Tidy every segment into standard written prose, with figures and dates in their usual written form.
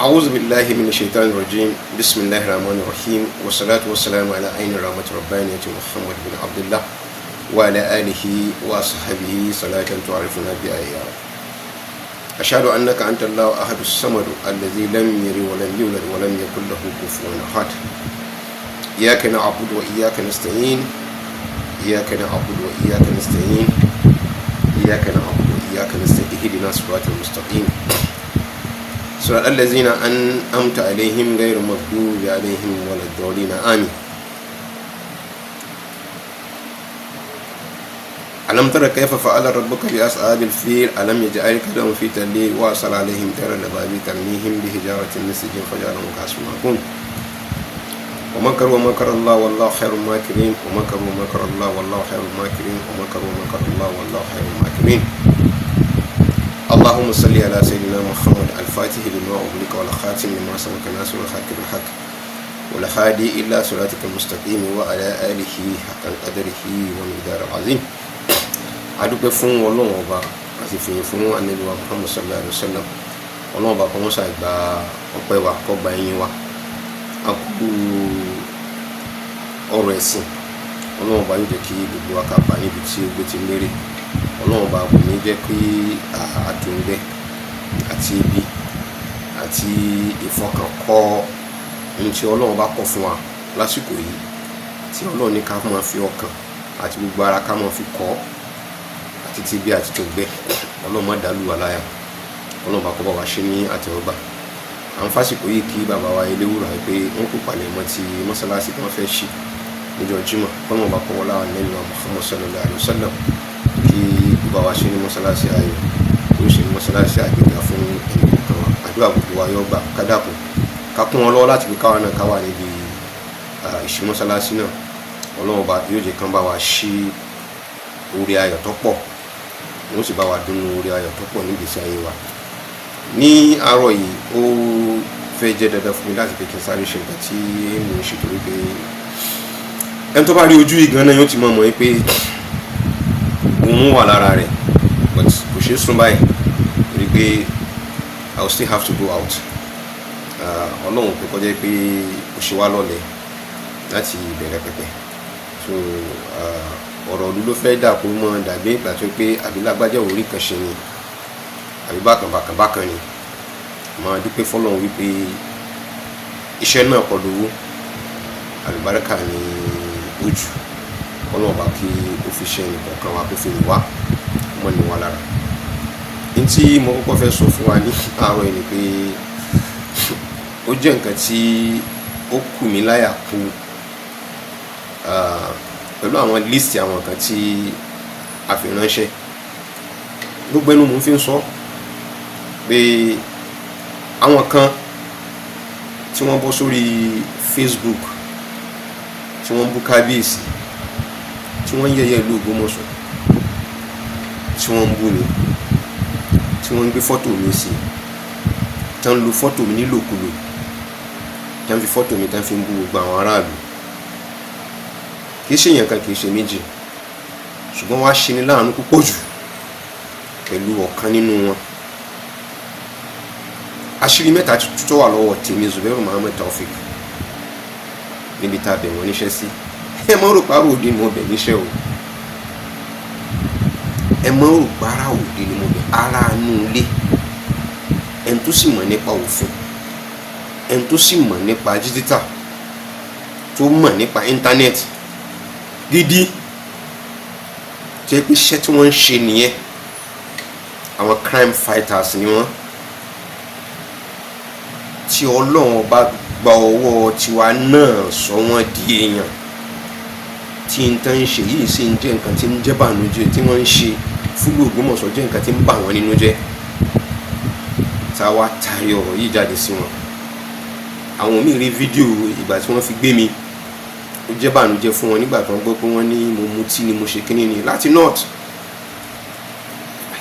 أعوذ بالله من الشيطان الرجيم بسم الله الرحمن الرحيم والصلاة والسلام على عين رحمة ربانية محمد بن عبد الله وعلى آله وصحبه صلاة تعرفنا بها أيارا. أشهد أنك أنت الله أحد الصمد الذي لم يلد ولم يولد ولم يكن له كفوا أحد. إياك نعبد وإياك نستعين إياك نعبد وإياك نستعين إياك نعبد وإياك نستعين اهدنا الصراط المستقيم صراط الذين أنعمت عليهم غير المغضوب عليهم ولا الضالين آمين. ألم تر كيف فعل ربك بأصحاب الفيل ألم يجعل كيدهم في تضليل وأرسل عليهم طيرا أبابيل ترميهم بحجارة من سجيل فجعلهم كعصف مأكول ومكروا ومكر الله والله خير الماكرين ومكروا ومكر الله والله خير الماكرين ومكروا ومكر الله والله خير الماكرين. اللهم صل على سيدنا محمد الفاتح لما أغلق والخاتم لما سبق ناصر الحق بالحق والهادي إلى صراطك المستقيم وعلى آله حق قدره ومقداره العظيم. adúpẹ́ fún Ọlọ́run ọba àti fìyìn fún Ànábì wa Muhammad sallallahu alaihi wasallam. Ọlọ́run ọba kó ṣe gba ọpẹ́ wa kó gba ìyìn wa àkú ọ̀rọ̀ ẹ̀sìn. Ọlọ́run ọba yóò jẹ́ kí gbogbo wa ká bá níbi tí ó gbé ti lérè. Ọlọ́run ọba kò ní jẹ́ kí àtúngbẹ́ àti ibi àti ìfọkànkọ́ ohun tí Ọlọ́run bá kọ̀ fún wa lásìkò yìí tí Ọlọ́run ní ká máa fi ọkàn àti gbogbo ara ká máa fi kọ́ àti ti bí àti tó gbẹ. Ọlọ́run má dàlú wa láyà. Ọlọ́run bá kọ́ bá wa ṣe ní àtẹ́wọ́gbà. À ń fásìkò yìí kí bàbá wa Eléwúrà pé wọ́n kó palẹ̀ mọ́ ti mọ́sálásí tí wọ́n fẹ́ ṣí níjọ́ Jímọ̀. Ọlọ́run bá kọ́ wọlé àwọn Ànábì wa Muhammad sallallahu alaihi wasallam kí bàbá wa ṣe ní mọ́sálásí ayọ̀ tó ṣe ní mọ́sálásí àgbéga fún ẹnìkan wa. Àdúrà gbogbo wa yóò gbà kádàkùn ká kún wọn lọ́wọ́ láti fi káwa náà káwa níbi ìṣí mọ́sálásí náà. Ọlọ́run bá yóò jẹ́ kán bá wa ṣí orí ayọ̀ tó pọ̀ wọ́n sì bá wa dùnnú orí ayọ̀ tó pọ̀ nígbèsí ayé wa. Ní àárọ̀ yìí ó fẹ́ jẹ́ dandan fún mi láti fi kí n sáré ṣe nǹkan tí mo ń ṣe torí pé ẹni tó bá rí ojú ìgan náà yóò ti mọ̀ pé òun wà lára rẹ̀ but kò ṣeé sún báyìí torí pé I will still have to go out. Ọlọ́run pé kọjá pé ó ṣe wá lọ́lẹ̀ láti bẹ̀rẹ̀ pẹ̀pẹ̀ so ọ̀rọ̀ ọdún ló fẹ́ dà kó mọ́ dàbí ìgbà tó pé àbí lágbájá orí kan ṣe ni àbí bákan ni máa dúpẹ́ fọ́lọ́run wípé iṣẹ́ náà kọ́ lówó àlùbáríkà ní ojú. Ọlọ́run bá kí ó fi ṣe nìkan wa kó fi lè wá mọ́ ní wa lára. Ní tí mo kọ́kọ́ fẹ́ sọ fún wa ní àárọ̀ yìí ni pé ó jẹ́ nǹkan tí ó kù mí láyà kú pẹ̀lú àwọn líìsì àwọn nǹkan tí a fi ránṣẹ́. Gbogbo ẹnu mo fi ń sọ pé àwọn kan tí wọ́n bọ́ sórí Facebook tí wọ́n bú kábíyèsí tí wọ́n ń yẹ̀yẹ́ ìlú Ògbómọ̀ṣọ́ tí wọ́n ń bú mi tí wọ́n ń gbé fọ́tò mi sí tí wọ́n ń lo fọ́tò mi nílòkulò tí wọ́n fi fọ́tò mi tí wọ́n fi ń bú gbogbo àwọn aráàlú. Kì í ṣe èèyàn kan kì í ṣe méjì ṣùgbọ́n wá ṣe ni láàánú púpọ̀ jù pẹ̀lú ọ̀kan nínú wọn. Àṣírí mẹ́ta tó wà lọ́wọ́ tèmi Zubairu Muhammad Taofik níbi tá a bẹ̀ wọ́n níṣẹ́ sí. Ẹ mọ́ rò pàrọ̀ òde ni mo bẹ̀ níṣẹ́ o. Ẹ mọ́ rò pàrọ̀ òde ni mo bẹ̀ ara inú ilé. Ẹni tó sì mọ̀ nípa òfin, ẹni tó sì mọ̀ nípa díjítà, tó mọ̀ nípa íńtánẹ́ẹ̀tì gidi jẹ́ pé iṣẹ́ tí wọ́n ń ṣe nìyẹn. Àwọn crime fighters ni wọ́n tí Ọlọ́run bá gba ọwọ́ tiwa náà sọ wọ́n di èèyàn tí n tán ń ṣe yìí sì ń jẹ́ nǹkan tí ń jẹ́ bànújẹ́ tí wọ́n ń ṣe fúlù Ògbómọ̀ṣọ́ jẹ́ nǹkan tí ń bà wọ́n nínú jẹ́. Tá a wá taari ọ̀rọ̀ yìí jáde sí wọn. Àwọn míì rí fídíò ìgbà tí wọ́n fi gbé mi ó jẹ́ bànújẹ́ fún wọn nígbà tó ń gbọ́ pé wọ́n ní mo mutí ni mo ṣe kíní ni láti north.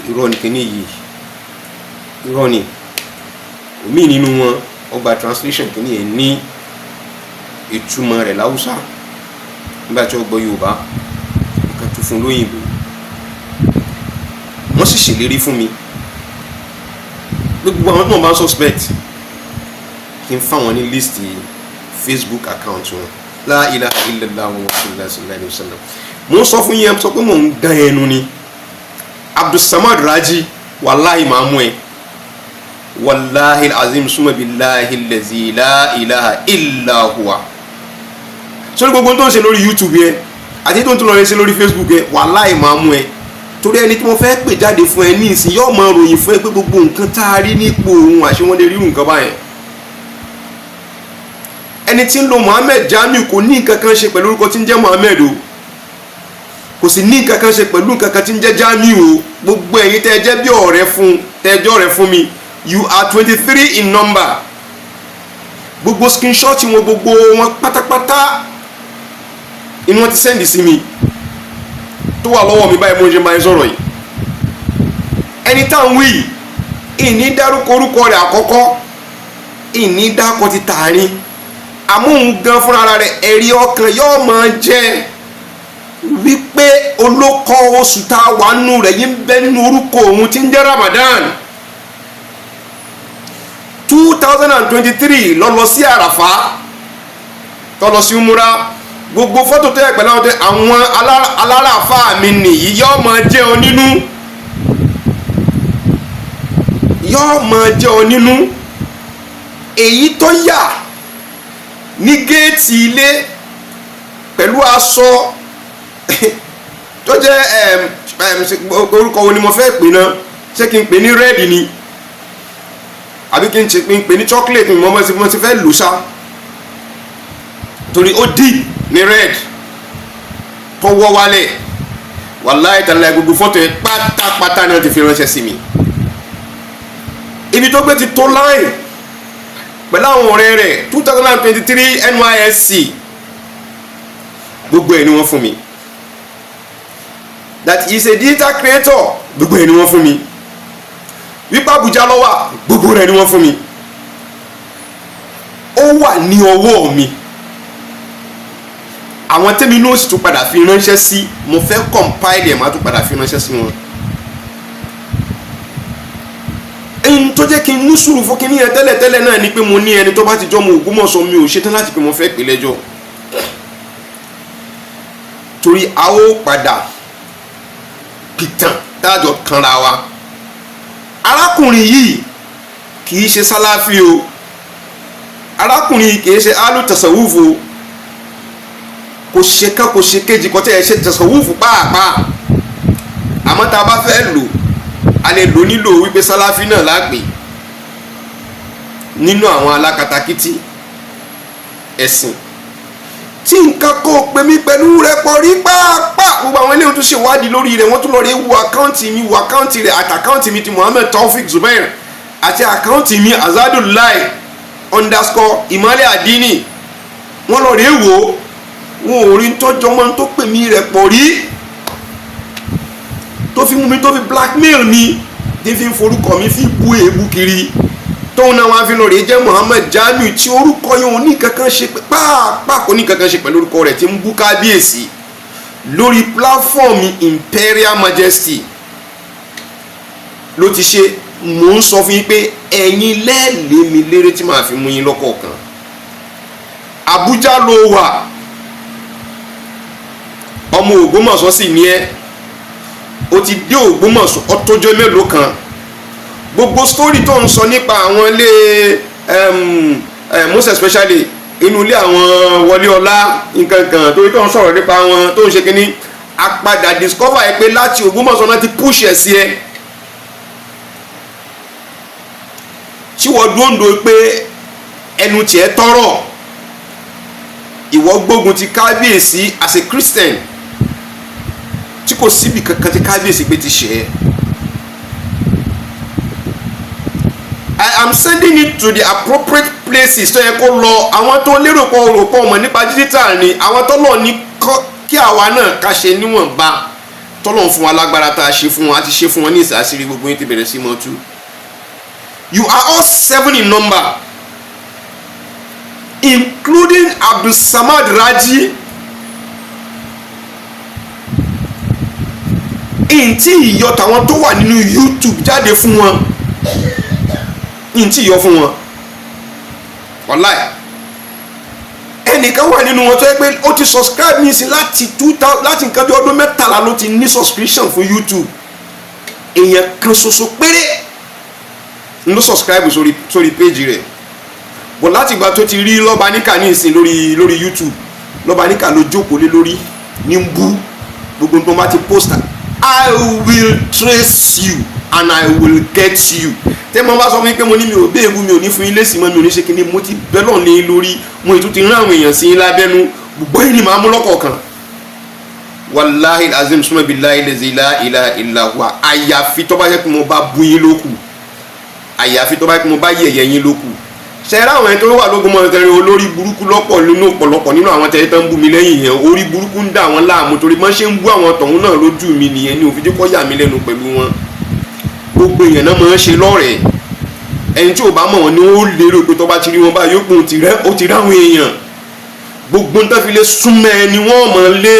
Irọ́ ni kíní yìí irọ́ ni omi nínú wọn ọgbà translation kíní yẹn ní ìtumọ̀ rẹ̀ láwùsá nígbà tí ó gbọ́ Yorùbá nǹkan tó fún lóyìnbó. Wọ́n sì ṣèlérí fún mi gbogbo àwọn tó ń bá suspect kí n fáwọn ní list Facebook account wọn. La ilaha illallah wa rasulullah sallallahu alaihi wasallam. Mo sọ fún yín sọ pé mo ń dán ẹnu ni. Abdulsamad Raji wallahi máa mú ẹ. Wallahi alazim summa billahi allazi la ilaha illa huwa. Sórí gbogbo tó ń ṣe lórí YouTube yẹn àti tó ń tún lọ ṣe lórí Facebook yẹn wallahi máa mú ẹ. Torí ẹni tí mo fẹ́ pè jáde fún ẹ ní ìsìn yóò máa ròyìn fún ẹ pé gbogbo nǹkan tá a rí nípò òun àṣẹ wọn lè rí nǹkan báyẹn. Ẹni tí ń lo Muhammed Jamiu kò ní nǹkan kan ṣe pẹ̀lú orúkọ tí ń jẹ́ Muhammed o, kò sì ní nǹkan kan ṣe pẹ̀lú nǹkan kan tí ń jẹ́ Jamiu o. Gbogbo ẹ̀yin tẹ́ ẹ jẹ́ bí ọ̀rẹ́ fún tẹ́ ẹ jẹ́ ọ̀rẹ́ fún mi, you are 23 in number. Gbogbo screenshot wọn gbogbo wọn pátápátá inú wọn ti sẹ́ndì sí mi tó wà lọ́wọ́ mi báyìí mo ṣe máa ń sọ̀rọ̀ yìí. Ẹni tá ń wí ìní dárúkọ orúkọ rẹ̀ àkọ́kọ́, ìní dákọ̀ ti tààrin, àmóhun gan fúnra rẹ̀ ẹ̀rí ọkàn yóò máa jẹ́ wípé olókọ oṣù tá a wà nù rẹ̀ yín bẹ́ nínú orúkọ òun tí ń jẹ́ Ramadan 2023 lọ sí Àràfá tó lọ sí umura. Gbogbo fọ́tò tó yẹ pẹ̀lú àwọn aláràfà mi nìyí yóò máa jẹ́ ọ nínú, yóò máa jẹ́ ọ nínú. Èyí tó yà ní géètì ilé pẹ̀lú aṣọ tó jẹ́ orúkọ wo ni mo fẹ́ pè náà, ṣé kí n pè ní red ni àbí kí n pè ní chocolate ni mo ti fẹ́ lò ṣá, torí ó dì ní red tó wọ́ wálẹ̀. Wàláhì tàlá gbogbo fọ́tò yẹn pátápátá ni wọ́n ti fi ránṣẹ́ sí mi. Ibi tó gbé ti tó line pẹ̀lú àwọn ọ̀rẹ́ rẹ̀ 2023 NYSC gbogbo ẹ̀ ni wọ́n fún mi. That is a digital creator gbogbo ẹ̀ ni wọ́n fún mi. Wípé Abuja ló wà gbogbo rẹ̀ ni wọ́n fún mi. Ó wà ní ọwọ́ mi. Àwọn tẹ́mi náà sì tún padà fi ránṣẹ́ sí, mo fẹ́ compile ẹ̀ máa tún padà fi ránṣẹ́ sí wọn. Ẹni tó jẹ́ kí n ní sùúrù fún kíní yẹn tẹ́lẹ̀tẹ́lẹ̀ náà ni pé mo ní ẹni tó bá ti jọ́ mo Ògbómọ̀ṣọ́ mi ò ṣetán láti pé mo fẹ́ pè lẹ́jọ́. Torí a ó padà pìtàn tájọ kanra wa. Arákùnrin yìí kì í ṣe sálàfí o, arákùnrin yìí kì í ṣe alu tasawufu, kò ṣe kan kò ṣe kejì kò tẹ́ ẹ ṣe tasawufu pàápàá. Àmọ́ tá a bá fẹ́ lò a lè lò nílò wípé sálàfí náà lágbè nínú àwọn alákatakítí ẹ̀sìn tí nǹkan kò pè mí pẹ̀lú rẹ̀ pọ̀ rí pàápàá. Gbogbo àwọn eléyìí tó ṣe wádìí lórí rẹ̀ wọ́n tún lọ rí wo àkáǹtì mi, wo àkáǹtì rẹ̀ àti àkáǹtì mi ti Muhammed Taofik Zubair àti àkáǹtì mi Azadullah _ Ìmọ́lẹ̀ Àdínì. Wọ́n lọ rí wo wọn ò rí tọ́jọ́ mọ́ tó pè mí rẹ̀ pọ̀ rí, tó fi mú mi tó fi blackmail mi, tí fi ń forúkọ mi fi bú èébú kiri. Tóun náà wọ́n á fi lọ rí jẹ́ Muhammed Jamiu tí orúkọ yẹn ò ní kankan ṣe pàápàá kò ní kankan ṣe pẹ̀lú orúkọ rẹ̀ tí ń bú kábíyèsí lórí pláfọ́ọ̀mù Imperial Majesty ló ti ṣe. Mò ń sọ fún yín pé ẹ̀yin lẹ́ẹ̀lé mi léré tí màá fi mú yín lọ́kọ̀ọ̀kan. Abuja ló wà, ọmọ Ògbómọ̀ṣọ́ sì ní ẹ́, ó ti dé Ògbómọ̀ṣọ́ ọtọ́jọ́ mélòó kan. Gbogbo story tó ń sọ nípa àwọn ilé most especially inú ilé àwọn Wọlé Ọlá nǹkan kan torí tó ń sọ̀rọ̀ nípa wọn tó ń ṣe kínní, a padà discover ẹ pé láti Ògbómọ̀ṣọ́ náà ti push ẹ̀ sí ẹ. tí wọ́n dúndò pé ẹnu tiẹ̀ tọrọ, ìwọ gbógun ti kábíyèsí as a Christian tí kò síbi kankan tí kábíyèsí pé ti ṣe é. I am sending it to the appropriate places tó yẹ kó lọ. Àwọn tó lérò pọ̀ rò pọ̀ mọ̀ nípa digital ni àwọn tó lọ ní kí àwa náà ká ṣe níwọ̀nba tọ́lọ̀ fún wa lágbára tá a ṣe fún wọn, a ti ṣe fún wọn ní ìsàsírí gbogbo yín ti bẹ̀rẹ̀ sí mọ́ tú. You are all 7 in number, including Abdulsamad Raji. Ntí ìyọ tàwọn tó wà nínú YouTube jáde fún wọn, ntí ìyọ fún wọn. wallahi ẹnìkan wà nínú wọn tó yẹ pé ó ti subscribe ní sí láti 2000 láti nǹkan bí ọdún 13 ló ti ní subscription fún YouTube. Èèyàn kan ṣoṣo péré ló subscribe sórí page rẹ̀. But láti ìgbà tó ti rí Lọ́baníkà ní ìsìn lórí YouTube, Lọ́baníkà ló jókòó lé lórí ní ń bú gbogbo tó bá ti poster. I will trace you and I will get you. Tẹ́ mo bá sọ fún mi pé mo ní mi ò béèbú mi ò ní fún ilé sí mọ́ mi ò ní ṣe kíní mo ti bẹ́lọ̀ ní lórí mo ìtú ti rán àwọn èèyàn sí lábẹ́nu gbogbo yìí ni màá mú lọ́kọ̀ọ̀kan. Wallahi azim suma billahi la ilaha illa huwa. Àyàfi tó bá jẹ́ pé mo bá bú yín lókù, àyàfi tó bá jẹ́ pé mo bá yẹ̀yẹ́ yín lókù. Ṣẹ̀rá àwọn ẹni tó wà lógún mọ́ tẹ́rin olórí burúkú lọ́pọ̀ nínú ọ̀pọ̀lọpọ̀ nínú àwọn tẹ́lẹ̀ tó ń bú mi lẹ́yìn yẹn orí burúkú ń dà wọ́n láàmú torí mọ́ ṣe ń bú àwọn tọ̀hún náà lójú mi nìyẹn ní òfin tí kò yà mí lẹ́nu pẹ̀lú wọn. Gbogbo èèyàn náà máa ń ṣe lọ́rẹ̀ẹ́ ẹni tí ò bá mọ̀ wọn ni ó lérò pé tó bá ti rí wọn báyìí ó ti ráwọn èèyàn gbogbo ń tẹ́fi lé súnmọ́ ẹni wọ́n mọ̀ lé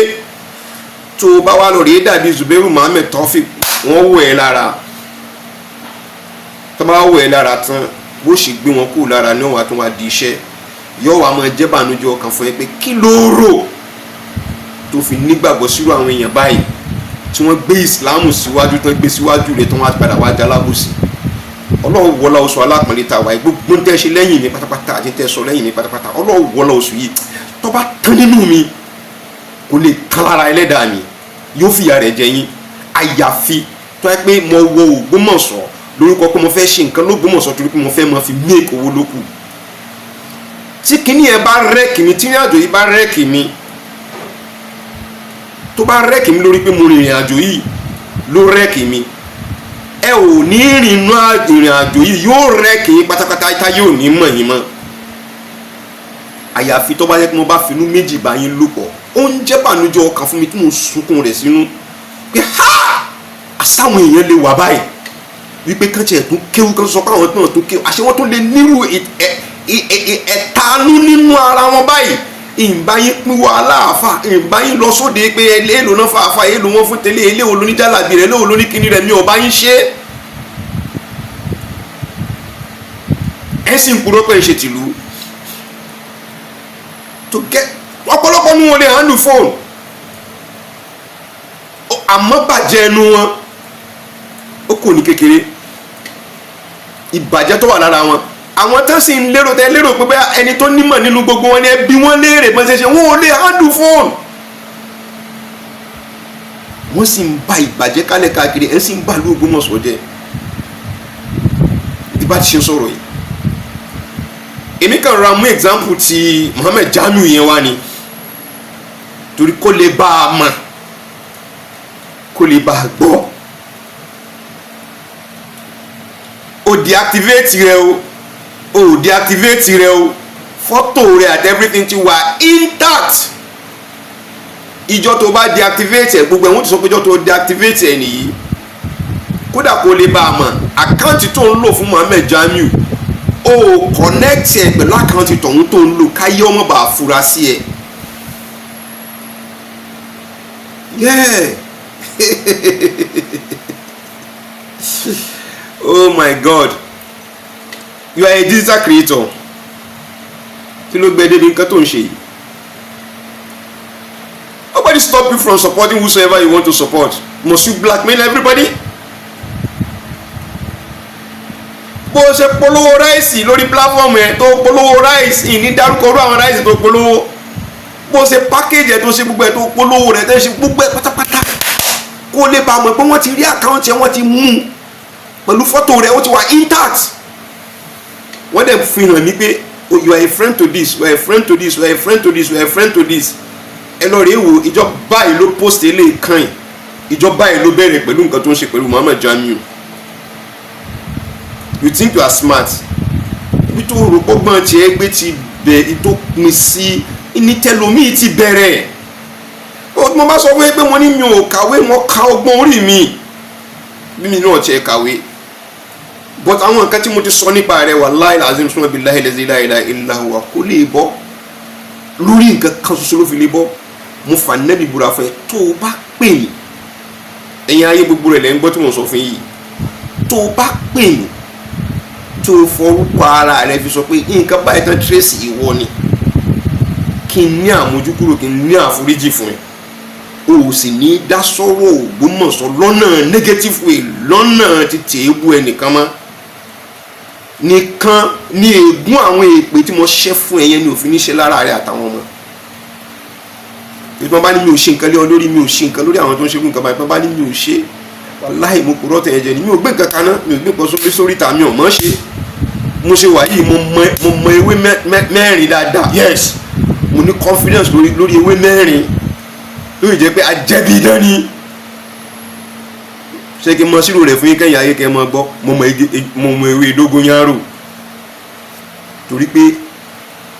tó bá wà lórí dàbí Zubairu Muhammed Tawfiq wọ́n wọ̀ ẹ́ lára tó bá wọ̀ ẹ́ lára tán bó ṣe gbé wọn kúrò lára ní ọ̀wá tó wá di iṣẹ́ yóò wá máa jẹ́ bànújẹ́ ọkàn fún ẹ pé kí ló rò tó fi nígbàgbọ́ sírò àwọn èèyàn báyìí tí wọ́n gbé ìsìláàmù síwájú tán gbé síwájú rẹ̀ tó wọ́n á padà wá jalábòsí. Ọlọ́run wọlá oṣù alápọ̀nlé ta wáyé gbogbo ń tẹ́ ṣe lẹ́yìn mi pátápátá àti tẹ́ sọ lẹ́yìn mi pátápátá Ọlọ́run wọlá oṣù yìí tó bá tán nínú mi kò lè tán lára ẹlẹ́dàá mi yóò fìyà rẹ̀ jẹ yín àyàfi tó yẹ pé mo wọ Ògbómọ̀ṣọ́ lórúkọ pé mo fẹ́ ṣe nǹkan l'Ógbómọ̀ṣọ́ torí pé mo fẹ́ máa fi make owó lókù. Tí kinní yẹn bá rẹ́ẹ̀kì mi tí ìrìn àjò yìí bá rẹ́ẹ̀kì mi tó bá rẹ́ẹ̀kì mi lórí pé mo rìnrìn àjò yìí ló rẹ́ẹ̀kì mi ẹ ò ní ìrìn àjò yìí yóò rẹ́ẹ̀kì yín pátápátá tá yóò ní mọ̀ yín mọ́. Àyàfi tó bá yẹ kí mo bá finú méjì bá yín lò pọ̀ ó ń jẹ́ bànújẹ́ ọkàn fún mi tí mo sunkún rẹ̀ sínú pé ha àsáwọn èèyàn lè wà báyìí wípé kán tiẹ̀ tún kéwú kán sọ pé àwọn náà tún kéwú àṣẹ wọn tún lè nírú ẹ̀tanú nínú ara wọn báyìí ìbáyín pín wàhálà àfà ìbáyín lọ sóde pé èèlò náà fàáfà èèlò wọn fún tẹ́lẹ̀ èèlò olóníjàlábì rẹ̀ èèlò olóníkíní rẹ̀ mi ò bá yín ṣe ẹ̀ sì ń kúrò pé ń ṣe tìlú tó gẹ́ ọ̀pọ̀lọpọ̀ ní wọn lè handle phone àmọ́ bàjẹ́ ẹnu wọn ó kò ní kékeré ìbàjẹ́ tó wà lára wọn àwọn tó sì ń lérò pé ẹni tó nímọ̀ nínú gbogbo wọn ni ẹbí wọn léèrè bọ́n ṣe wọn ò lè handle phone wọ́n sì ń ba ìbàjẹ́ kálẹ̀ káàkiri ẹ̀ sì ń bà lú Ògbómọ̀ṣọ́ jẹ́ ìdíbà ti ṣe sọ̀rọ̀ yìí èmi kàn ra mú example ti Muhammed Jamiu yẹn wá ni torí kó lè bá a mọ̀ kó lè bá a gbọ́ o deactivate rẹ o deactivate rẹ o fọ́tò rẹ àti everything ti wà intact ìjọ tó bá deactivate ẹ gbogbo ẹ̀wọ̀n ti sọ pé ìjọ tó deactivate ẹ nìyí kódà kó lè bá a mọ̀ àkáǹtì tó ń lò fún Muhammed Jamiu o connect ẹ pẹ̀lú àkáǹtì tọ̀hún tó ń lò káyé ọmọ bá fura sí ẹ yeah oh my God you are a digital creator kí ló gbé débi nǹkan tó ń ṣe yìí nobody stop you from supporting whosoever you want to support must you blackmail everybody bó ṣe polówó ráìsì lórí platform ẹ tó polówó ráìsì ní dárúkọ orú àwọn ráìsì tó polówó bó ṣe package ẹ tó ṣe gbogbo ẹ tó polówó rẹ tó ṣe gbogbo ẹ pátápátá kó lè bá mọ̀ pé wọ́n ti rí àkáǹtì ẹ wọ́n ti mú pẹ̀lú fọ́tò rẹ̀ ó ti wà intact wọ́n dẹ̀ fi hàn mí pé you are a friend to this you are a friend to this you are a friend to this you are a friend to this ẹ lọ rèé wo ìjọ báyìí ló post eléyìí kan yìí ìjọ báyìí ló bẹ̀rẹ̀ pẹ̀lú nǹkan tó ń ṣe pẹ̀lú Muhammed Jamiu you think you are smart ibi tó rò pọ́gbọ́n tiẹ̀ gbé ti bẹ̀ tó pin sí ní tẹlomi ti bẹ̀rẹ̀ mo bá sọ fún yín pé mo ní mi ò kàwé mo ka ọgbọ́n orí mi bí mi náà tiẹ̀ kàwé but àwọn nǹkan tí mo ti sọ nípa rẹ̀ wallahi lazim suma billahi la ilaha illa huwa kò lè bọ́ lórí nǹkan kan ṣoṣo ló fi lè bọ́ mo fà nẹ́bí búra fún ẹ tó o bá pè mí ẹ̀yin ayé gbogbo rẹ̀ lẹ́ ń gbọ́ tí mo sọ fún yìí tó o bá pè mí tó forúkọ ara rẹ fi sọ pé nǹkan báyìí tán trace ìwọ ni, kí n ní àmójúkúrò, kí n ní àforíjì fún ẹ. O sì ní dá sọ́rọ̀ Ògbómọ̀ṣọ́ lọ́nà negative way, lọ́nà ti tèébù ẹnìkan mọ́. Nìkan ní ègún àwọn èpè tí mo ṣẹ́ fún ẹ yẹn ni òfin ní ṣe lára rẹ àtàwọn ọmọ. Ìgbọ́n bá ní mi ò ṣe nǹkan lé ọ lórí, mi ò ṣe nǹkan lórí àwọn tó ń ṣe nǹkan báyìí, ìgbọ́n bá ní mi ò ṣe, wàláhì mo kúrò tẹ̀yẹ jẹ ni, mi ò gbé nǹkan kaná, mi ò gbé nǹkan sórí ta, mi ò mọ̀ ṣe. Mo ṣe wà yìí, mo mọ ewé mẹ́rin dáadáa, yes, mo ní confidence lórí ewé mẹ́rin, lórí jẹ́ pé ajẹ́bí idán ni. Ṣé kí n mọ sírò rẹ̀ fún yín kẹ́yìn ayé kẹ́ mọ gbọ́, mo mọ ewé dógóyárò, torí pé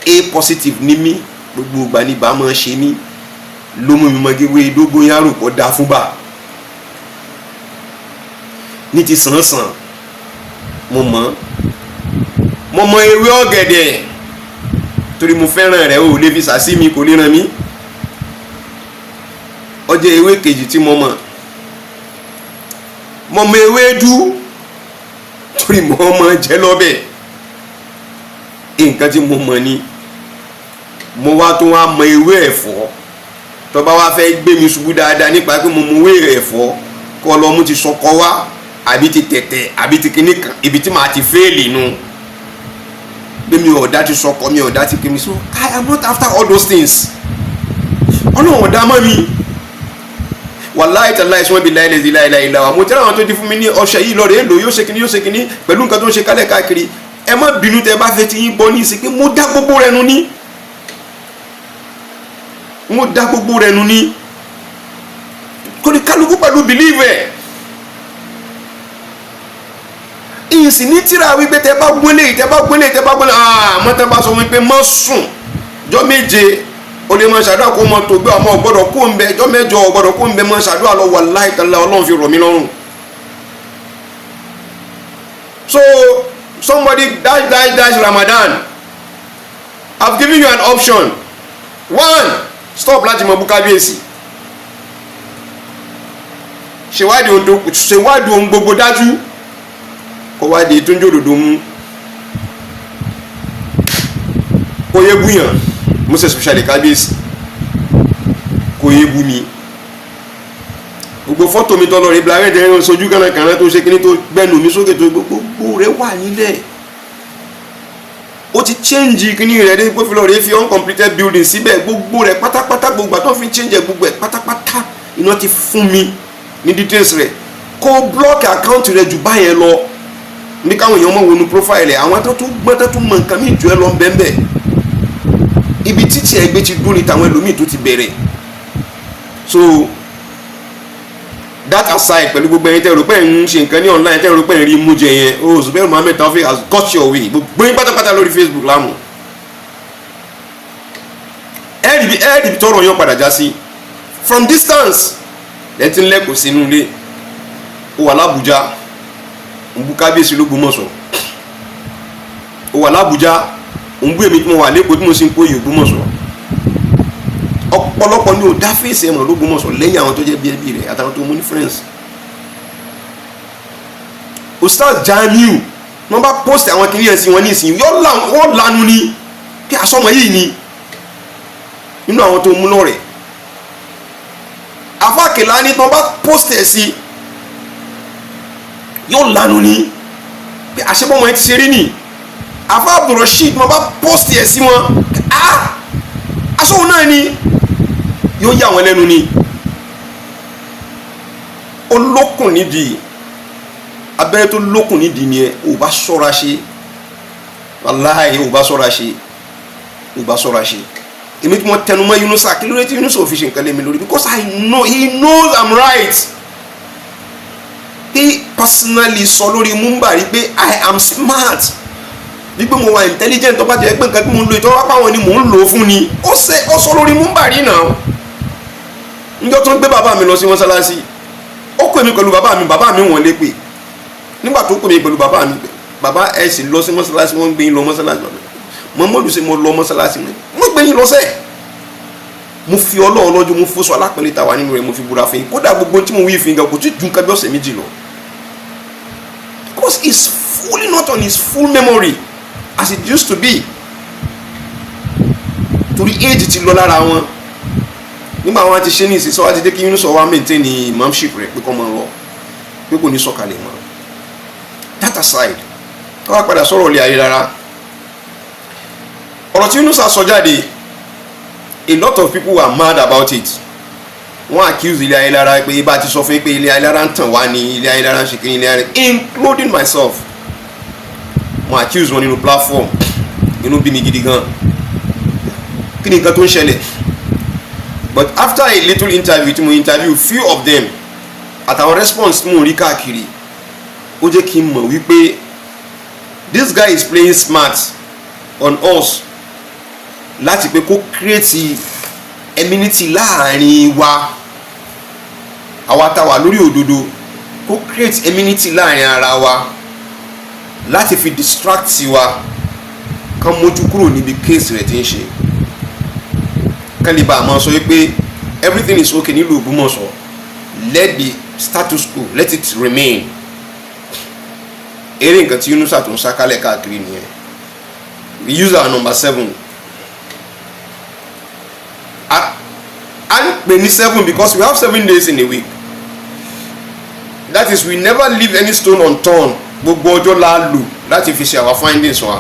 A positive ní mí, gbogbo ìgbà ní bá máa ṣe mí, ló mú mi mọ ewé dógóyárò kọ́ da fún bà. Ní ti sàn-sàn mo mọ ewé ọ̀gẹ̀dẹ̀, torí mo fẹ́ràn rẹ̀, o lè fi sàsí mi, kò lè ràn mí. Ọjọ́ ewé kejì tí mo mọ ewédú, torí mo mọ jẹ lọ́bẹ̀. Nǹkan tí mo mọ ni mo wá tó wá mọ ewé ẹ̀fọ́. Tó bá wá fẹ́ gbé mi ṣubú dáadáa nípa pé mo mọ ewé ẹ̀fọ́, kọ́ lọ mú ti sọkọ wá, àbí ti tẹ̀tẹ̀, àbí ti kíní kan, ibi tí màá ti fẹ́ẹ̀lì nu. Bí mi ọ̀dá ti sọkọ, mi ọ̀dá ti kíní, so I am not after all those things. Ọlọ́run ọ̀dá mọ́ mi. Wàláhì tàláhì sọ́n bí láìláìláìláìlá wa. Mo tẹ́lẹ̀ àwọn tó di fún mi ní ọṣẹ yìí lọ rẹ̀ lò, yóò ṣe kíní pẹ̀lú nǹkan tó ń ṣe kálẹ̀ káàkiri. Ẹ má bínú tẹ́ bá fẹ́ ti yín bọ́ ní ìsìn pé mo dá gbogbo rẹ̀ nu ní. Mo dá gbogbo rẹ̀ nu ní. Kò ní kálukú pẹ̀lú believe ẹ̀. Ìsìn ní tíra wípé tẹ́ bá gbólé, mọ́tẹ́ bá sọ wípé mọ́ sùn jọ́ méje. O lè máa ṣàdúrà kó mọ tó gbé ọmọ ọgbọ́dọ̀ kó ń bẹ, ẹjọ́ mẹ́jọ ọgbọ́dọ̀ kó ń bẹ, máa ṣàdúrà lọ, wàláhì tàláhì Ọlọ́run fi rọ̀ mí lọ́rùn. So somebody dash Ramadan, I've given you an option. One, stop láti mọ búkábíyèsí. Ṣèwádìí ohun gbogbo dájú, kó wádìí tó ń jòdòdó mú, kó yé búyàn. Most especially kábíyèsí, kò yé bu mi. Gbogbo fọ́tò mi tọ́lọ rẹ̀ bláwẹ́ jẹ́ sojú kànákànná tó ṣe kíní tó gbẹ́nu mi sókè tó gbogbo rẹ̀ wà nílẹ̀. Ó ti change kíní rẹ̀ dé pé fílọ̀ rẹ̀ fi uncompleted building síbẹ̀, gbogbo rẹ̀ pátápátá, gbogbo àtọ́ fi change gbogbo ẹ̀ pátápátá. Iná ti fún mi ní details rẹ̀. Kó block account rẹ̀ jù báyẹn lọ. Ní káwọn èèyàn mọ̀ wọnú profile rẹ̀, àwọn tó tún gbọ́n tó tún mọ nǹkan mí jù ẹ lọ bẹ́ẹ̀. Ibi títí ẹgbẹ́ ti dún ní tàwọn ẹlòmíì tó ti bẹ̀rẹ̀. So that aside, pẹ̀lú gbogbo ẹ̀yin tẹ́ rò pé ń ṣe nǹkan ní online, tẹ́ rò pé ń rí mú jẹ yẹn, o Zubairu Muhammed Taofeek has got your way. Gbogbo yín pátápátá lórí Facebook láàmú. Ẹ̀ẹ́dì tọrọ yan padà já sí. From distance lẹ́tí ńlẹ́kọ̀ọ́ sínú ilé, ó wà l'Abuja, ń bú kábíyèsí l'Ógbómọ̀ṣọ́. Ó wà l'Abuja, ń bú èmi tí mo wà lẹ́kọ̀ọ́ tí mo sì ń kó Ògbómọ̀ṣọ́. Ọ̀pọ̀lọpọ̀ ni ò dá fèsì ẹ̀mọ̀ l'Ógbómọ̀ṣọ́ lẹ́yìn àwọn tó jẹ́ bí ẹbí rẹ̀ àtàwọn tó mú ní friends. Ustaz Jamiu wọ́n bá post àwọn kìnìyàn sí wọn ní ìsìn wọ́n lanu ni kí asọ́mọ yìí ni nínú àwọn tó mú lọ́rẹ̀. Afákèlá ní tí wọ́n bá post ẹ̀ sí yóò lanu ni pé àṣẹ́bọ́mọ ẹ ti ṣeré nì. Afa Abdulrasheed wọ́n bá post ẹ̀ sí wọn aṣọ́wọ́n náà ni yóò yà wọ́n lẹ́nu ni. Olókùn nídìí abẹ́rẹ́ tó lókùn nídìí ni ẹ ò bá ṣọ́ra ṣe, wàláhì ò bá ṣọ́ra ṣe. Èmi tí mo tẹnu mọ́ Yunusa, kí ló dé tí Yunusa ò fi ṣe nǹkan lé mi lórí, because I know he knows I'm right. He personally sọ lórí múmbàrí pé I am smart, wípé mo wà intelligent, tó bá jẹ́ pé nǹkan tí mo ń lo ìtọ́wọ́ pàwọn ni mò ń lò ó fún ni. Ó sọ lórí múmbàrí náà. Níjọ́ tó ń gbé bàbá mi lọ sí mọ́sálásí, ó kó èmi pẹ̀lú bàbá mi wọ́n lé pè. Nígbà tó kó mi pẹ̀lú bàbá mi, bàbá ẹ̀ sì lọ sí mọ́sálásí, wọ́n gbé yín lọ mọ́sálásí. Mọ́mọ́dù sí mo lọ mọ́sálásí mi, wọ́n gbé yín lọ sẹ́ẹ̀. Mo fi Ọlọ́run lọ́jọ́, mo fóso alápẹ̀lẹ̀ tàwa nínú rẹ̀, mo fi búra fún yín. Kódà gbogbo tí mo wí fi gan kò tí ju nǹkan bí ọ̀sẹ̀ méjì lọ. Because it's fully not on his full memory as it used to be. Torí age ti lọ lára wọn. Nígbà wọn ti ṣe ní ìsinsọ́ wá ti dé kí Yunusa wá maintain ní imamship rẹ̀ pé kọ́ mọ́ lọ pé kò ní sọ̀kalẹ̀ mọ́. That aside, ká wá padà sọ̀rọ̀ ilé Ayilara. Ọ̀rọ̀ tí Yunusa sọ jáde, a lot of people were mad about it. Wọ́n accuse ilé Ayilara pé ibà ti sọ fún pé ilé Ayilara ń tàn wá ní ilé Ayilara ń ṣe kiri ilé Ayilara, including myself. Wọ́n accuse wọn nínú platform, inú bí mi gidi gan. Kí ni nǹkan tó ń ṣẹlẹ̀? But after a little interview tí mo interview few of them àtàwọn response tí mo rí káàkiri, ó jẹ́ kí n mọ̀ wípé this guy is playing smart on us láti pé kó create enmity láàrin wa, àwa tá wà lórí òdodo, kó create enmity láàrin ara wa láti fi distract wa kán mójú kúrò níbi case rẹ̀ tí ń ṣe. Kán lè bá a máa sọ wípé everything is okay nílùú Ògbómọ̀ṣọ́, let the status quo, let it remain. Eré nǹkan tí Yunusa tó ń sákálẹ̀ káàkiri nìyẹn. We use our number 7. A ń pè ní 7 because we have 7 days in a week. That is, we never leave any stone unturned. Gbogbo ọjọ́ la lò láti fi ṣe our findings wa.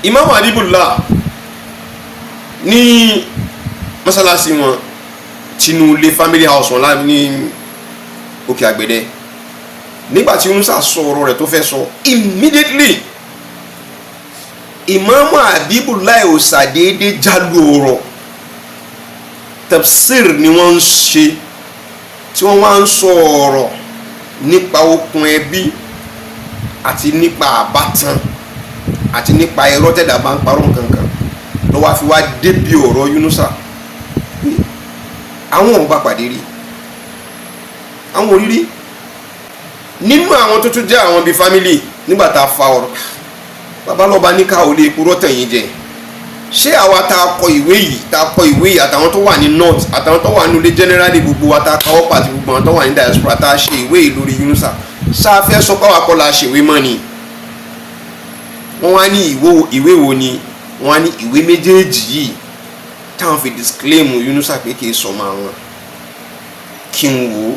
Imam Adibullah ní mọ́sálásí wọn Tinúlé family house wọn láti ní Òkè Àgbẹ̀dẹ, nígbà tí Yunusa sọ ọ̀rọ̀ rẹ̀ tó fẹ́ sọ, immediately Imam Adibullah ò ṣàdédé jálù ọ̀rọ̀. Tafsir ni wọ́n ń ṣe tí wọ́n wá ń sọ ọ̀rọ̀ nípa okùn ẹbí àti nípa àbátan àti nípa ẹ̀rọ tẹ̀dá bá ń parọ́ kankan ló wá fi wá débi ọ̀rọ̀ Yunusa. Àwọn ò bá pàdé rí, àwọn òrírí nínú àwọn tó tún jẹ́ àwọn bíi family. Nígbà tá a fa ọ̀rọ̀, bàbá lọ́ba ní ká ò lè purọ́ tẹ̀yìn jẹ. Ṣé àwa tá a kọ ìwé yìí àtàwọn tó wà ní north àtàwọn tó wà ní ilé generally, gbogbo wa tá a kawọ́ pàtì gbogbo àwọn tó wà ní diaspora tá a ṣe ìwé yìí lórí Yunusa, ṣáà fẹ́ sọ páwà kọ́ la ṣèwé mọ́ ni? Wọ́n wá ní ìwé wo ni? Wọ́n á ní ìwé méjèèjì yìí táwọn fi disclaim Yunusa pé kì í sọmọ àwọn. Kí n wò ó.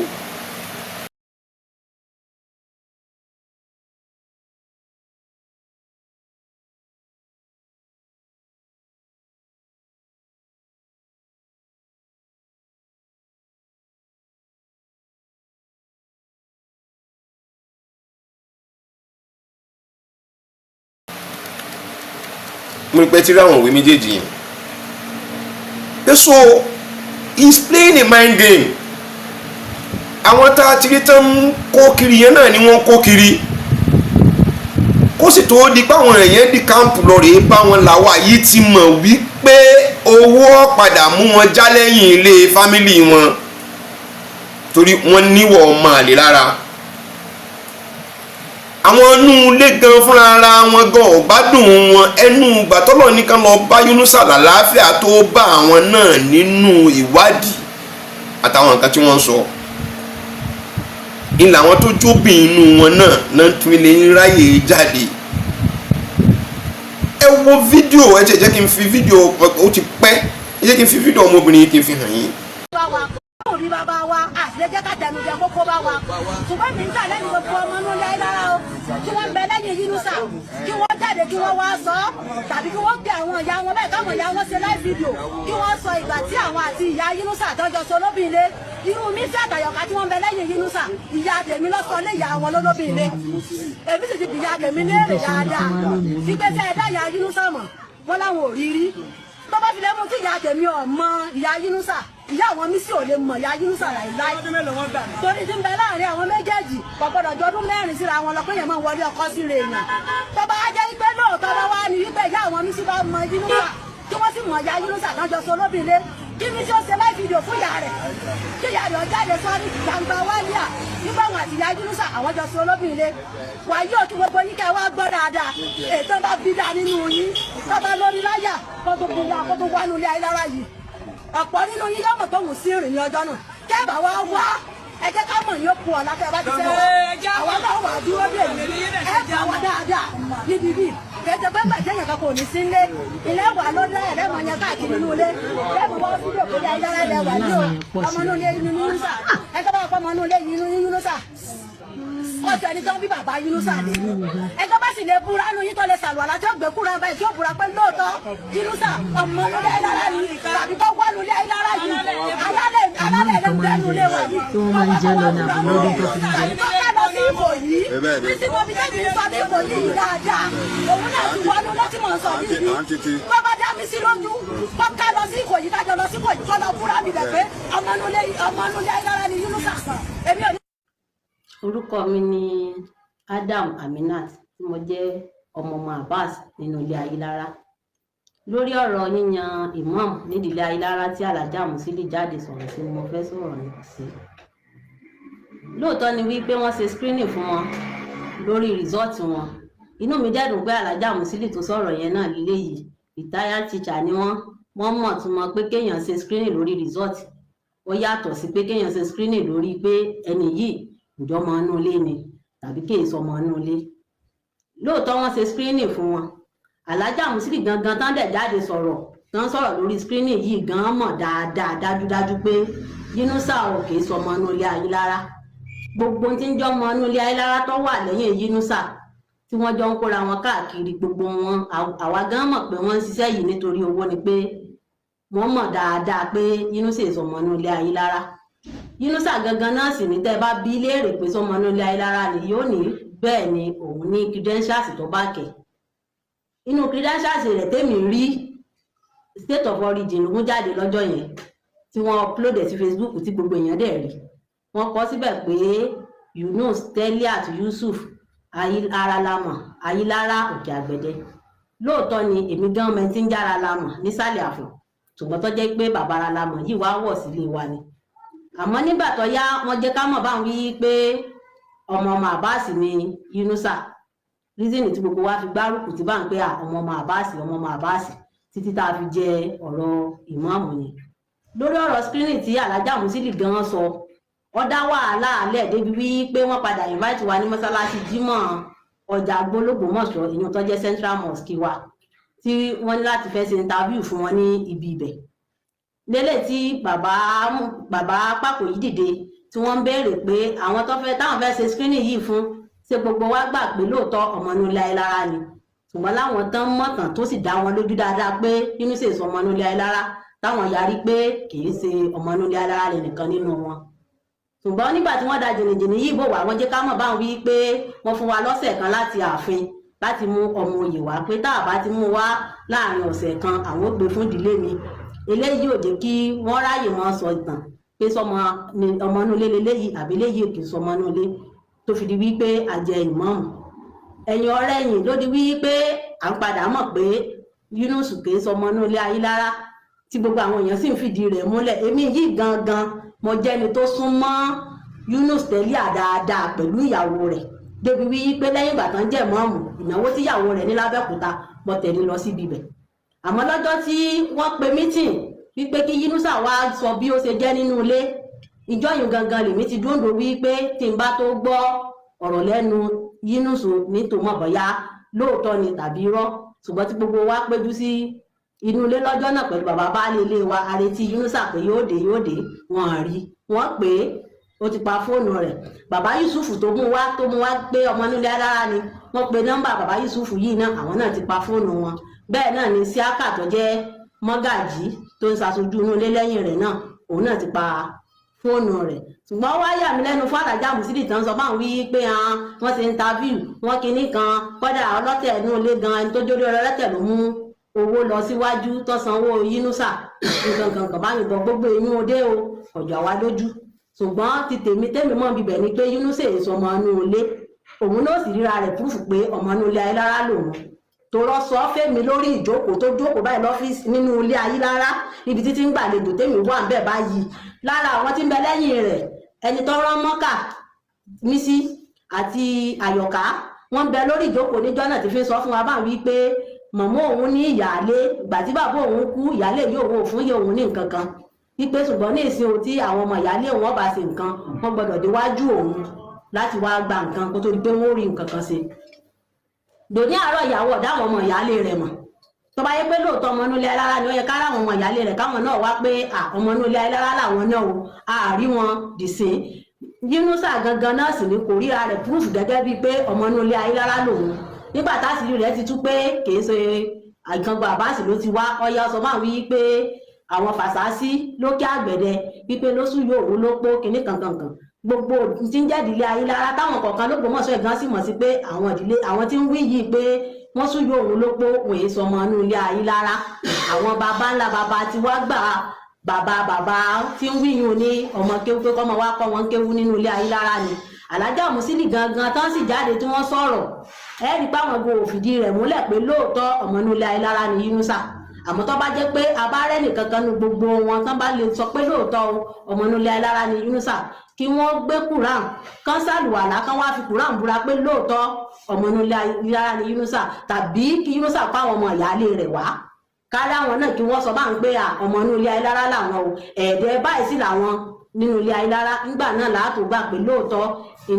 Mo rí pé tí ráwọn òwe méjèèjì yẹn. So he's playing a mind game. Àwọn tá a ti rí tán ń kó kiri yẹn náà ni wọ́n kó kiri. Kó sì tó di pé àwọn èèyàn di káàmpù lọ rèé bá wọn làwa yìí ti mọ̀ wípé owó padà mú wọn já lẹ́yìn ilé fámìlì wọn torí wọ́n níwọ̀ ọmọ àlè lára. Àwọn inú ilé gan fúnra ara wọn gan ò gbádùn wọn. Ẹnu ìgbà tọ́lọ̀ nìkan lọ bá Yunusa lálàáfíà tó bá àwọn náà nínú ìwádìí àtàwọn nǹkan tí wọ́n sọ. Ìlà àwọn tó jóbìn inú wọn náà tún lè ń ráyè jáde. Ẹ wo fídíò, ẹ jẹ́ kí n fi fídíò, ó ti pẹ́, ẹ jẹ́ kí n fi fídíò ọmọbìnrin kí n fi hàn yín. Orí bàbá wa àtìlẹ́jẹ́ ká tẹnu jẹ kókó bá wa ṣùgbọ́n mi ń tà lẹ́nu gbogbo ọmọ inú ilé Ayilara o kí wọ́n bẹ lẹ́yìn Yunusa kí wọ́n jáde kí wọ́n wá sọ tàbí kí wọ́n gbé àwọn ìyá wọn bẹ́ẹ̀ káwọn ìyá wọn ṣe live video kí wọ́n sọ ìgbà tí àwọn àti ìyá Yunusa àtọ́jọ sọ lóbìnrin irú mi sí àtàyọ̀ká tí wọ́n bẹ lẹ́yìn Yunusa ìyá tèmi lọ́sọ lé ìyá wọn lólóbìnrin èmi sì ti fi ìyá tèmi ní èrè dáadáa ìgbésẹ̀ ẹ̀dá ìyá Yunusa mọ̀ wọ́n láwọn ò rí rí tó bá fi lè mú kí ìyá tèmi ọmọ ìyá Yunusa ìyá àwọn mi sì ò lè mọ̀ ìyá Yunusa láìláì torí tí ń bẹ láàrin àwọn méjèèjì kò gbọdọ̀ jọdún mẹ́rin síra wọn lọ pé yẹn máa wọlé ọkọ sí rè èèyàn tó bá jẹ́ pé lóòótọ́ bá wá ní wípé ìyá àwọn mi sì bá mọ Yunusa kí wọ́n sì mọ̀ ìyá Yunusa lọ́jọ́ sọ lóbìnrin kí mi tí ó ṣe láì fídíò fún ìyá rẹ̀ kí ìyá rẹ̀ jáde sọ́rí gbangba wálíà nígbà wọn àti ìyá Yunusa àwọn jọ sọ lóbìnrin wàyí òkú gbogbo yín ká wá gbọ́ dáadáa ètò bá bí dá nínú yín tó bá lórí láyà kó tó wá nulẹ̀ Ayilara yìí ọ̀pọ̀ nínú yín yọ̀mọ̀ tó wù sí ìrìn ní ọjọ́ náà kẹ́bà wá ẹ jẹ́ ká mọ̀ yóò kú ọ láti ẹ bá ti fẹ́ wá àwọn náà wà dúró dè mí ẹ bá wà dáadáa níbi bí kẹsẹ̀ pé bàjẹ́ yẹn kankan ò ní sí ilé ilé wà ló lẹ́yìn lẹ́mọ̀ yẹn káàkiri inú ilé lẹ́mọ̀ wọ́n fi dòkó ní Ayilara ilẹ̀ wà ní o ọmọ inú ilé Yunusa ẹ tó bá wà pọ̀ ọmọ inú ilé Yunusa ọjọ́ ẹni tó ń bí bàbá Yunusa lè ẹjọ́ bá sì lè búra nínú yín tó lè sàlùwà láti ọgbẹ́ kúra báyìí tí ó búra pé lóòótọ́ Yunusa ọmọ inú ilé Ayilara yìí tàbí tó wà nínú ilé Ayilara yìí alálẹ̀ lè gbẹ́ nínú ilé wa yìí tó máa ń jẹ́ lọ́nà àbúrò tó fi ń jẹ́. ìbò yìí bísí mo fi tẹ́jú sọ ní ìbò yìí dáadáa òun náà ti wọnú lọ́tí mọ̀ ń sọ níbi wọ́n bá dá mi sí lójú wọ́n ká lọ sí Ìkòyí kájọ lọ sí Ìkòyí kọ́ lọ búra mi bẹ̀ pé ọmọ inú ilé Ayilara ni Yunusa èmi ò ní. Orúkọ mi ni Adam Aminat tí mo jẹ́ ọmọ Abbas nínú ilé Ayilara. Lórí ọ̀rọ̀ yíyan imam nídìílé Ayilara tí Alhaja Musili jáde sọ̀rọ̀ sí mo fẹ́ sọ̀rọ̀ nípa sí. Lóòótọ́ ni wípé wọ́n ṣe screening fún wọn lórí result wọn. Inú mi dẹ̀ dùn pé Alhaja Musili tó sọ̀rọ̀ yẹn náà lílé yìí retired teacher ni wọ́n mọ̀ tún mọ̀ pé kéèyàn ṣe screening lórí result ó yàtọ̀ sí pé kéèyàn ṣe screening lórí pé ẹni yìí ǹjọ́ ọmọ inú ilé ni tàbí kéè sọ ọmọ inú ilé. Lóòótọ́ wọ́n ṣe screening fún wọn. Alhaja Musili gangan tán dẹ̀ jáde sọ̀rọ̀ lórí screening yìí gan mọ̀ dáadáa dájúdájú pé Yunusa ò kéè sọ ọmọ inú ilé Ayilara. Gbogbo tí ń jọ ọmọ inú ilé Ayilara tó wà lẹ́yìn Yunusa tí wọ́n jọ ń kóra wọn káàkiri gbogbo wọn àwa gan mọ̀ pé wọ́n ń ṣiṣẹ́ yìí nítorí owó ni pé wọ́n mọ̀ dáadáa pé Yunusa èso ọmọ inú ilé Ayilara. Yunusa gangan náà sì ní tẹ́ bá bí léèrè pé sọmọ inú ilé Ayilara ni yóò ní bẹ́ẹ̀ ni òun ní credentials tó bá kẹ̀. Inú credentials rẹ̀ tèmi rí state of origin mú jáde lọ́jọ́ yẹn tí wọ́n upload sí Facebook tí gbogbo èèyàn dẹ̀ rí. Wọ́n kọ síbẹ̀ pé Yunus Toliha Yusuf Aralamọ Ayilara Òkè Àgbẹ̀dẹ. Lóòótọ́ ni èmi gan mẹ́tí ń jára lamọ̀ nísàlẹ̀ àfọ̀ ṣùgbọ́n tó jẹ́ pé bàbá Aralamọ yìí wá wọ̀ sílé wa ni. Àmọ́ nígbà tó yá wọ́n jẹ́ ká mọ̀ báwọn wí pé ọmọ Abbas ni Yunusa. Reason tí gbogbo wa fi gbárùkù tí bá ń pé ọmọ Abbas títí tá a fi jẹ ọ̀rọ̀ ìmáàmù yẹn. Lórí ọ̀rọ̀ screening tí Alhaja Musili gan sọ ó dá wàhálà alẹ́ débi wí pé wọ́n padà invite wa ní mọ́sálásí Jímọ̀ ọjà Ògbólógbòmọ̀ṣọ́ ìyẹn tó jẹ́ Central Mosque wa tí wọ́n ní láti fẹ́ ṣe interview fún wọn ní ibi ibẹ̀. Lélẹ̀ tí bàbá Pákó yìí dìde tí wọ́n ń béèrè pé àwọn táwọn fẹ́ ṣe screening yìí fún ṣé gbogbo wa gbà pé lóòótọ́ ọmọ inú ilé Ayilara ni ṣùgbọ́n láwọn tán mọ̀tàn tó sì dá wọn lójú dáadáa pé Yunusa èso ọmọ inú ilé Ayilara táwọn yarí pé kì í ṣe ọmọ inú ilé Ayilara lè nìkan nínú wọn. Ṣùgbọ́n nígbà tí wọ́n da jìnnìjìnnì yìí bò wá wọ́n jẹ́ ká mọ̀ báwọn wí pé wọ́n fún wa lọ́sẹ̀ kan láti ààfin láti mú ọmọ oyè wá pé tá a bá ti mú wá láàrin ọ̀sẹ̀ kan àwọn ó gbé fún ìdílé mi. Eléyìí ò jẹ́ kí wọ́n ráyè mọ́ sọ ìtàn pé sọmọ ọmọ inú ilé leléyìí àbí léyìí kì í sọmọ inú ilé tó fi di wí pé àjẹ ìmáàmù. Ẹ̀yìn ọ̀rẹ́ yìí ló di wí pé à ń padà mọ̀ pé Yunus kì í sọmọ inú ilé Ayilara tí gbogbo àwọn èèyàn sì ń fìdí rẹ̀ múlẹ̀. Èmi yìí gangan mo jẹ́ni tó sún mọ́ Yunus Toliha dáadáa pẹ̀lú ìyàwó rẹ̀ débi wí pé lẹ́yìn ìgbà tán jẹ́ ìmáàmù ìnáwó tí ìyàwó rẹ̀ ní l'Ábẹ́òkúta mo tẹ̀lé lọ síbi ibẹ̀. Àmọ́ lọ́jọ́ tí wọ́n pe meeting wípé kí Yunusa wá sọ bí ó ṣe jẹ́ nínú ilé ìjọyìn gangan lèmi ti dúndò wípé tí n bá tó gbọ́ ọ̀rọ̀ lẹ́nu Yunus ní tòmọ̀ bọ́yá lóòótọ́ ni tàbí irọ́ ṣùgbọ́n tí gbogbo wa péjú sí inú ilé lọ́jọ́ náà pẹ̀lú bàbá baálé ilé wa àrètí Yunusa pé yóò dé wọ́n rí wọ́n pé ó ti pa fóònù rẹ̀. Bàbá Yusuf tó mú wá pé ọmọ inú ilé Ayilara ni wọ́n pe nọ́mbà bàbá Yusuf yìí náà àwọn náà ti pa fóònù wọn. Bẹ́ẹ̀ náà ni Síákà tó jẹ́ mọ́gàjí tó ń ṣaṣojú inú ilé lẹ́yìn rẹ̀ náà òun náà ti pa fóònù rẹ̀. Ṣùgbọ́n wá yà mí lẹ́nu fún Alhaja Musili tán sọ báwọn wí pé wọ́n ṣe interview wọ́n kinní kan kọ́dà ọlọ́tẹ̀ inú ilé gan ẹni tó jórí ọlọ́tẹ̀ ló mú owó lọ síwájú tó sanwó Yunusa nǹkan báyìí bọ gbogbo eyín òde o ọjọ́ àwa lójú. Ṣùgbọ́n ti tèmi mọ́ bíbẹ̀ ni pé Yunusa èso ọmọ inú ilé òun náà sì ríra rẹ̀ púrúfù pé ọmọ inú ilé Ayilara lòun torọ sọ fẹ́mi lórí ìjókòó tó jókòó báyìí lọ́fíìsì nínú ilé Ayilara níbi títí ń gbàlejò tèmi wà ń bẹ̀ báyìí. Lára àwọn tí ń bẹ lẹ́yìn rẹ̀ ẹni tó rán mọ́kà nísí àti àyọ̀ká wọ́n ń bẹ lórí ìjókòó níjọ́ náà ti fi sọ fún wa báwọn wí pé mọ̀mọ́ òun ní ìyáálé ìgbà tí bàbá òun kú ìyáálé yóò wò fún iye òun ní nǹkan kan wípé ṣùgbọ́n ní ìsìn ohun tí àwọn ọmọ ìyáálé wọn bá ṣe nǹkan wọ́n gbọ́dọ̀ déwájú òun láti wá gba nǹkan kó tó di pé wọ́n rí nǹkan kan ṣe. dòní àárọ̀ ìyàwó ọ̀dá àwọn ọmọ ìyáálé rẹ̀ mọ̀ tó bá yẹ pé lóòótọ́ ọmọ inú ilé Ayilara ni ó yẹ kára àwọn ọmọ ìyáálé rẹ̀ káwọn náà wá pé ọmọ inú ilé Ayilara làwọn náà o àárí wọn dìsín. Yunusa gangan náà sì ní kò ríra rẹ̀ proof gẹ́gẹ́ bíi pé ọmọ inú ilé Ayilara lòun nígbà táṣìírí rẹ̀ ti tú pé kì í ṣe àìkàngbà àbáṣì ló ti wá ọyá ọsọ máa wí pé àwọn fàṣásí lókè àgbẹ̀dẹ wípé lóṣù yóò ló pó kinní kankankan gbogbo tí ń jẹ́ ìdílé Ayilara táwọn kọ̀ọ̀kan ló gbọ́mọ̀ṣọ́ ẹ̀gán sì mọ̀ sí pé àwọn ìdílé àwọn tí ń wí yìí pé wọ́n sún yóò ló pó wọ́n èso ọmọ inú ilé Ayilara àwọn baba ńlá baba tí wá gbà bàbá tí ń wíyùn ní ọmọ kéwú pé kọ́mọ wá kọ́ wọn kéwú nínú ilé Ayilara ni Alájà Musili gangan tán sì jáde tí wọ́n sọ̀rọ̀ ẹ̀rí páwọn gbò òfìdí rẹ̀ múlẹ̀ pé lóòótọ́ ọmọ inú ilé Ayilara ni Yunusa àmọ́ tó bá jẹ́ pé abárẹ́ nìkan kan nu gbogbo wọn tán bá lè sọ pé lóòótọ́ ọmọ inú ilé Ayilara ni Yunusa kí wọ́n gbé Quran kán sàlùwàlá kán wá fi Quran búra pé lóòótọ́ ọmọ inú ilé Ayilara ni Yunusa tàbí kí Yunusa pa àwọn ọmọ ìyáálé rẹ̀ wá kárí àwọn náà kí wọ́n sọ bá ń pé ọmọ inú ilé Ayilara làwọn o ẹ̀ẹ́dẹ́ báyìí sí làwọn nínú ilé Ayilara nígbà náà láàtò gbà pé lóòótọ́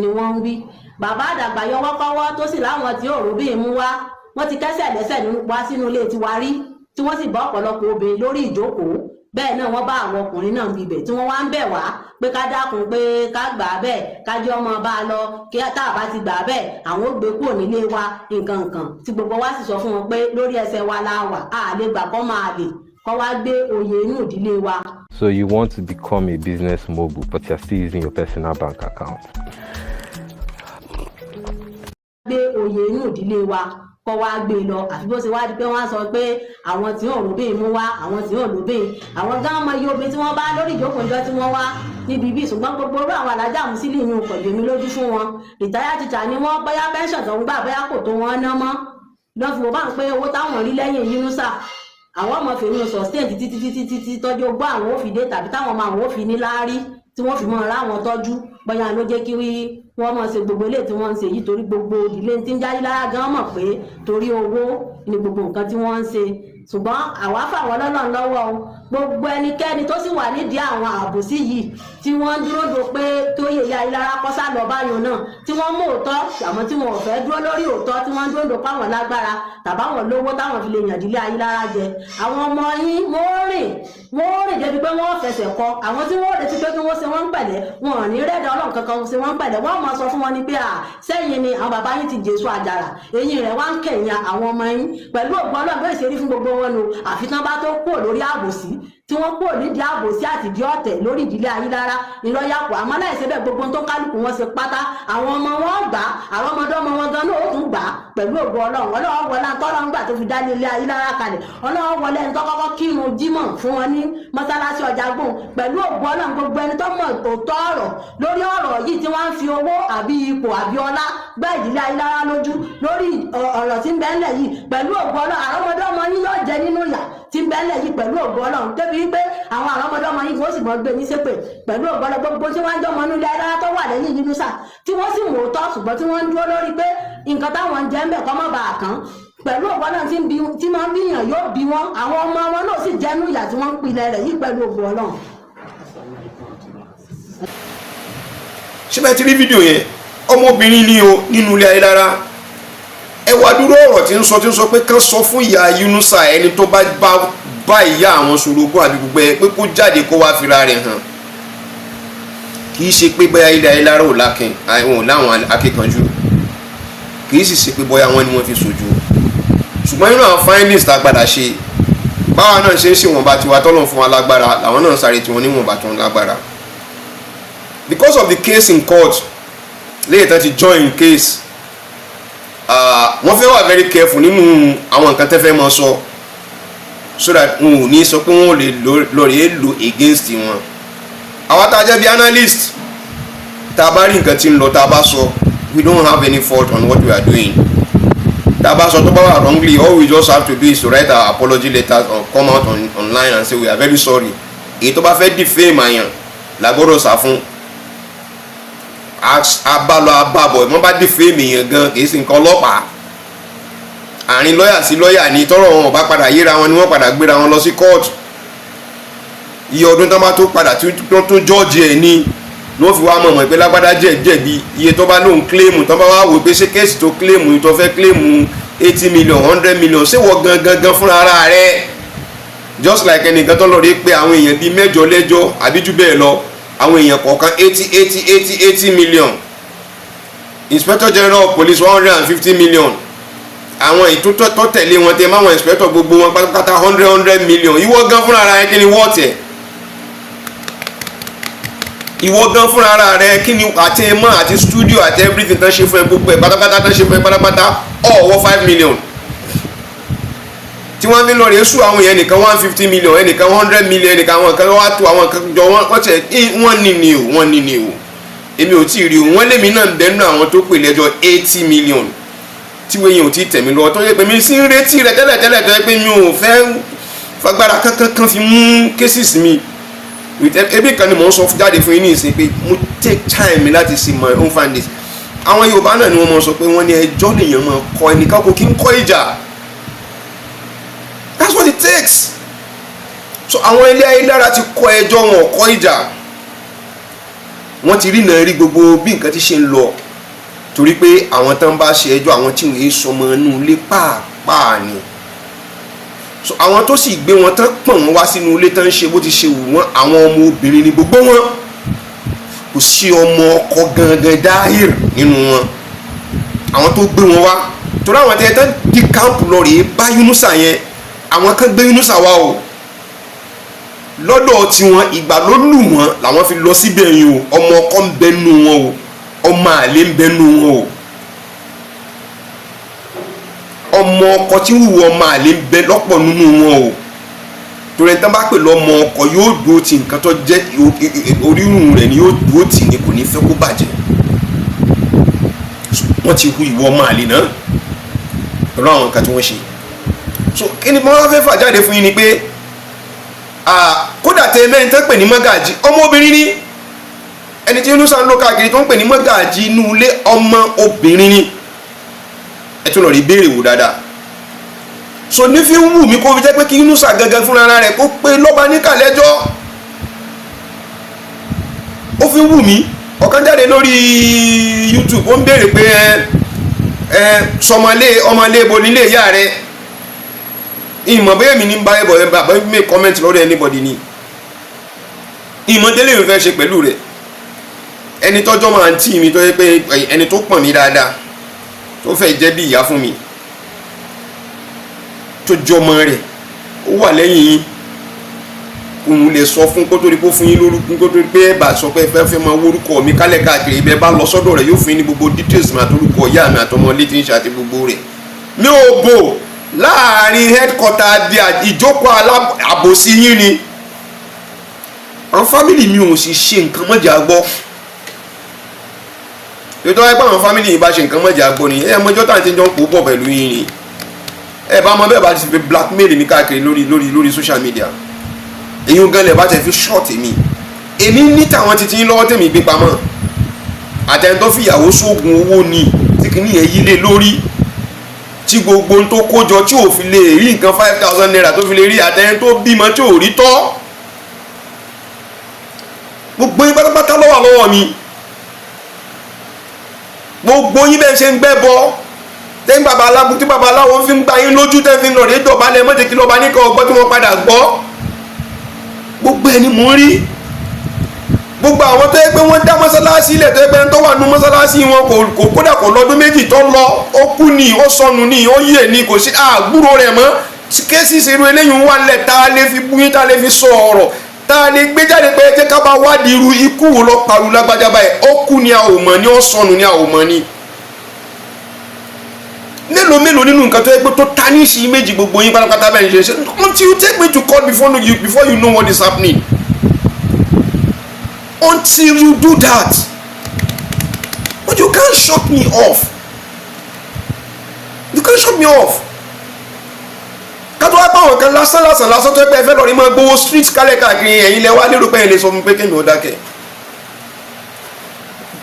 ni wọ́n ń wí bàbá àdàgbà yọwọ́kọ́wọ́ tó sì láwọn tí òrò bíi mú wá wọ́n ti kẹ́sẹ̀ lẹ́sẹ̀ nínú wá sínú ilé tiwa rí tí wọ́n sì bá ọ̀pọ̀lọpọ̀ obìnrin lórí ìjókòó bẹ́ẹ̀ náà wọ́n bá àwọn ọkùnrin náà bíbẹ̀ tí wọ́n wá ń bẹ̀ wá pé ká dákun pé ká gbà á bẹ́ẹ̀ ká jẹ́ ọmọ bá a lọ kí tá a bá ti gbà á bẹ́ẹ̀ àwọn ó gbé kúrò nílé wa nǹkan nǹkan tí gbogbo wa sì sọ fún wọn pé lórí ẹsẹ̀ wa la wà á lè gbà kọ́ máa lè kọ́ wá gbé oyè inú ìdílé wa. So you want to become a business mogul but you're still using your personal bank account. gbé oyè inú ìdílé wa kọ́ wá gbé lọ àfi bó ṣe wá di pé wọ́n á sọ pé àwọn tí ò lóbè mú wá àwọn tí ò lóbè àwọn gán mọ iye obìnrin tí wọ́n bá lórí ìjókòó ìjọ tí wọ́n wá níbi ibi ṣùgbọ́n gbogbo orú àwọn Alájà Musili yìí kò lè mí lójú fún wọn rìtáyà tìjà ni wọ́n bóyá pension tó ń gbà bóyá kò tó wọn ná mọ́ lọ́ fi wọ́n bá ń pé owó táwọn rí lẹ́yìn Yunusa àwọn ọmọ fèrè sustain títí tọ́jú ogbó àwọn ò fi dé tàbí táwọn ọmọ àwọn ò fi ní láárí tí wọ́n fi mọ́ ra àwọn tọ́jú bóyá ló jẹ́ kí wọ́n mọ̀ ṣe gbogbo ilé tí wọ́n ń ṣe yìí torí gbogbo ìdílé tí ń jáde lára gan mọ̀ pé torí owó ni gbogbo nǹkan tí wọ́n ń ṣe ṣùgbọ́n àwa fàwọn lọ́lọ́run lọ́wọ́ o gbogbo ẹnikẹ́ni tó sì wà nídìí àwọn àbòsí yìí tí wọ́n dúró do pé tó yẹ ya Ayilara kọ́sá lọ báyọ̀ náà tí wọ́n mú òótọ́ àmọ́ tí wọn ò fẹ́ dúró lórí òótọ́ tí wọ́n dúró do páwọn lágbára tàbáwọn lówó táwọn fi lè yàn ìdílé Ayilara jẹ àwọn ọmọ yín wọ́n rìn débi pé wọ́n fẹsẹ̀ kọ àwọn tí wọ́n retí pé kí wọ́n ṣe wọ́n pẹ̀lẹ́ wọn ò ní rẹ́dà Ọlọ́run kankan ṣe wọ́n pẹ̀lẹ́ wọ́n máa sọ fún wọn ni pé sẹ́yìn ni àwọn bàbá yín ti jésù àjàrà eyín rẹ̀ wá ń kẹ̀yìn àwọn ọmọ yín pẹ̀lú ògbọ́n Ọlọ́run bẹ́ẹ̀ ṣe rí fún gbogbo wọn nù àfi tán bá tó kúrò lórí àbòsí tí wọ́n kúrò nídìí àbòsí àti ìdí ọ̀tẹ̀ lórí ìdílé Ayilara ìlọ́yàpọ̀ àmọ́ láì ṣe bẹ́ẹ̀ gbogbo tó kálukú wọn ṣe pátá àwọn ọmọ wọn gbà àwọn ọmọdé ọmọ wọn gan náà ó tún gbà pẹ̀lú ògo Ọlọ́run wọlé àtọ́lọ́run gbà tó fi dá ilé Ayilara kalẹ̀ Ọlọ́run wọlé ẹni tó kọ́kọ́ kírun jímọ̀ fún wọn ní mọ́sálásí Ọ̀jágbọ́n pẹ̀lú ògo Ọlọ́run gbogbo ẹni tó mọ̀ òótọ́ ọ̀rọ̀ lórí ọ̀rọ̀ yìí tí wọ́n ń fi owó àbí ipò àbí ọlá gbá ìdílé Ayilara lójú lórí ọ̀rọ̀ tí ń bẹ ńlẹ̀ yìí pẹ̀lú ògo Ọlọ́run àwọn ọmọdé ọmọ yín yóò jẹ nínú ìyà tí ń bẹ ńlẹ̀ yìí pẹ̀lú ògo Ọlọ́run débi wípé àwọn ọmọdé ọmọ yín kò sì mọ̀ gbé ní ṣépè pẹ̀lú ògo Ọlọ́run gbogbo tí wọ́n ń jọmọ nílé Ayilara tó wà lẹ́yìn Yunusa tí wọ́n sì mọ̀ òótọ́ ṣùgbọ́n tí wọ́n ń dúró lórí pé nǹkan táwọn ń jẹ ń bẹ̀ kọ́ mọ́ bá a kàn pẹ̀lú ògo Ọlọ́run tí máa ń bíyàn yóò bí wọn àwọn ọmọ wọn náà sì jẹ́nu ìyà tí wọ́n ń pilẹ̀ rẹ̀ yìí pẹ̀lú ògo Ọlọ́run. ṣé bẹ́ẹ̀ ti rí fídíò yẹn ọmọbìnrin ni o nínú ilé Ayilara ẹ wá dúró ọ̀rọ̀ tí ń sọ pé kán sọ fún ìyá Yunusa ẹni tó bá ìyá àwọn sorogún àbí gbogbo ẹ pé kó jáde kó wá fira rẹ̀ hàn kì í ṣe pé bóyá ilé Ayilara ò lákin àwọn láwọn akíkanjú kì í sì ṣe pé bóyá wọn ni wọ́n fi sojú ṣùgbọ́n nínú àwọn findings tá a padà ṣe báwa náà ṣe ń ṣèwọ̀nba tiwa tọ́lọ̀ fún wa lágbára làwọn náà sáré tiwọn níwọ̀nba tó ń lágbára because of the case in court lẹ́yìn tán ti join case wọ́n fẹ́ wà very careful nínú àwọn nǹkan tẹ́ fẹ́ mọ́ sọ so that wọn ò ní sọ pé wọ́n lè lọ́ọ̀rẹ́ lò against wọn àwa tá a jẹ́ bí analyst tá a bá rí nǹkan tí ń lọ tá a bá sọ we don't have any fault on what we are doing tá a bá sọ tó bá wà wrongly all we just have to do is to write our apology letters or come out online and say we are very sorry èyí tó bá fẹ́ defame àyàn làgbọ́dọ̀ sá fún abalọ ababọ wọn bá defame èèyàn gan kì í sì nǹkan ọlọ́pàá àárín lọ́ọ̀yà sí lọ́ọ̀yà ni tọ́rọ̀ wọn ò bá padà yéra wọn ni wọ́n padà gbéra wọn lọ sí kóòtù iye ọdún tó bá tó padà tó jọ́ọ̀jì ẹ̀ ní wọ́n fi wá mọ̀mọ́ pé lágbádá jẹ̀bi iye tó bá lóun kílèmù tó bá wá wò pé ṣé kéèsì tó kílèmù tó fẹ́ kílèmù 80 million 100 million ṣé wọ́n gangan fúnra ara rẹ̀ just like ẹnìkan tó lọ rí pé àwọn èèyàn bíi mẹ́jọ lẹ́jọ́ àbí jù bẹ́ẹ̀ lọ àwọn èèyàn kọ̀ọ̀kan 80 million inspector general of police 150 million àwọn ìtútọ́ tẹ̀lé wọn tẹ máwọn inspector gbogbo wọn pátápátá 100 million ìwọ gan fúnra ara rẹ kí ni wọ́ọ̀tì ẹ̀ ìwọ gan fúnra ara rẹ kí ni àti ẹmọ àti studio àti everything tán ṣe fún ẹ gbogbo ẹ pátápátá tán ṣe fún ẹ pátápátá ọ̀wọ́ 5 million tí wọ́n fi lọ rẹ̀ sùn àwọn èèyàn nìkan 150 million ẹnìkan 100 million ẹnìkan àwọn kan wá tó àwọn kan jọ wọ́n tẹ̀ wọ́n ní ni o èmi ò tí ì rí o wọ́n lèmi náà bẹ́ẹ̀ àwọn tó pè lẹ́jọ́ 80 million tí wọ́n yẹn ò tí ì tẹ̀mí lọ tó yẹ pé mi sí ń retí rẹ̀ tẹ́lẹ̀ tó yẹ pé mi ò fẹ́ fagbára kankan fi mú cases mi ebi kan ni mò ń sọ jáde fún yín ní ìsìn pé mo take time mi láti see my own findings àwọn Yorùbá náà ni wọ́n mọ̀ sọ pé wọ́n ní ẹjọ́ lèèyàn máa kọ ẹnìkan kò kí ń kọ́ ìjà that's what it takes so àwọn ilé Ayilara ti kọ ẹjọ́ wọn kọ́ ìjà wọ́n ti rí náà rí gbogbo bí nǹkan ti ṣe ń lọ torí pé àwọn tán bá ṣe ẹjọ́ àwọn tí wọ́n sọmọ inú ilé pàápàá ni so àwọn tó sì gbé wọn tán pọ̀n wọn wá sínú ilé tán ṣe bó ti ṣe wù wọ́n àwọn ọmọ obìnrin ni gbogbo wọn kò sí ọmọ ọkọ gangan dáhìr nínú wọn àwọn tó gbé wọn wá torí àwọn tẹ́ tán di káàmpù lọ rèé bá Yunusa yẹn àwọn kan gbé Yunusa wá o lọ́dọ̀ tiwọn ìgbà ló lù wọ́n làwọn fi lọ síbẹ̀ yìí o ọmọ ọkọ ń bẹ nù wọn o ọmọ àlè ń bẹ nù wọn o ọmọ ọkọ tí wù ọmọ àlè ń bẹ lọ́pọ̀ nínú wọn o torí ẹni tán bá pè lọ́mọ ọkọ yóò dúró ti nǹkan tó jẹ́ orírun rẹ̀ ni yóò dúró tì ní kò ní fẹ́ kó bàjẹ́ wọ́n ti hu ìwọ ọmọ àlè náà pẹ̀lú àwọn nǹkan tí wọ́n ṣe so kí ni wọ́n fẹ́ fà jáde fún yín ni pé kódà tẹ mẹ́rin tán pè ní mọ́gàjì ọmọ obìnrin ni ẹni tí Yunusa ń lọ káàkiri tó ń pè ní mọ́gàjì inú ilé ọmọ obìnrin ni ẹ tún lọ rí béèrè wò dáadáa so ní fi ń wù mí kó fi jẹ́ pé kí Yunusa gangan fúnra ara rẹ̀ kó pé lọ́ba ní kàlẹ́jọ́ ó fi ń wù mí ọ̀kan jáde lórí YouTube ó ń béèrè pé ọmọlé ibo nílé ìyá rẹ̀ ìmọ̀ bẹ́ẹ̀ mi ní bá ẹbọ̀ ẹ bàbá mi comment lórí anybody ni ìmọ̀ délé mi fẹ́ ṣe pẹ̀lú rẹ̀ ẹni tọ́jọ́ máa ń tì mí tó yẹ pé ẹni tó pọ̀n mí dáadáa tó fẹ́ jẹ́ bí ìyá fún mi tó jọmọ rẹ̀ ó wà lẹ́yìn yín òun lè sọ fún kó tó di pé ó fún yín lórúkún kó tó di pé ẹ bá sọ pé ẹ fẹ́ máa wórúkọ mi kálẹ̀ káàkiri ibẹ̀ bá lọ sọ́dọ̀ rẹ̀ yóò fún yín ní gbogbo details mi àtorúkọ ìyá mi àtọmọ létí ń ṣàti gbogbo rẹ̀ mi ò bò láàrin headquarter di ìjókòó àbòsí yín ni àwọn fámìlì mi ò sì ṣe nǹkan mọ́jà gbọ́ ètò ẹgbẹ́ àwọn fámìlì yìí bá ṣe nǹkan mọ́jà gbọ́ ni ẹ mọ́jọ́ tá à ń tẹ́jọ́ ń pò pọ̀ pẹ̀lú yín ni ẹ bá mọ bẹ́ẹ̀ bá ti fi blackmail mi káàkiri lórí social media èyí ń gan lẹ̀ bá tẹ̀ fi short èmi ní tàwọn titi yín lọ́wọ́ tèmi gbé pamọ́ àtẹ̀ntọ́ fìyàwó sóògùn owó ni tí kìíní yẹn yí lé lórí tí gbogbo tó kójọ tí ò fi lè rí nǹkan 5,000 naira tó fi lè rí àtẹ̀yìn tó bímọ tí ò rí tọ́ gbogbo yín pátápátá lọ́wọ́ mi gbogbo yín bẹ́ẹ̀ ṣe ń gbẹ́ bọ́ tẹ́yìn bàbá aláwo tí bàbá aláwo fi ń gba yín lójú tẹ́ fi ń lọ rí dọ̀bálẹ̀ mọ́tẹ́ kí lọ́ba níkan ọgbọ́n tí wọ́n padà gbọ́ gbogbo ẹni mò ń rí gbogbo àwọn tó yẹ pé wọ́n dá mọ́sálásí ilẹ̀ tó yẹ pé tó wà nù mọ́sálásí wọn kò kódà kò lọ́dún méjì tó lọ ó kú ni ó sọnù ni ó yè ni kò sí àgbúrò rẹ̀ mọ́ kéésì ìṣerú eléyìí wà lẹ̀ tá a lè fi bú yín tá a lè fi sọ ọ̀rọ̀ tá a lè gbé jáde pé jẹ́ ká bá wádìí irú ikú wo lọ paru lágbájá báyìí ó kú ni a ò mọ̀ ni ó sọnù ni a ò mọ̀ ni mélòó nínú nǹkan tó yẹ pé tó tánìṣì méjì gbogbo yín pátápátá bẹ́ẹ̀ ń ṣe until you take me to court before you know what is happening. Until you do that, but you can't shut me off. You can't shut me off. Kátó wá pàwọn kan lásán tó ẹ pé ẹ fẹ́ lọ rí máa gbowó street kálẹ̀ káàkiri ẹ̀yin lẹ wá lérò pé ẹ lè sọ fún pé kémi ò dákẹ́.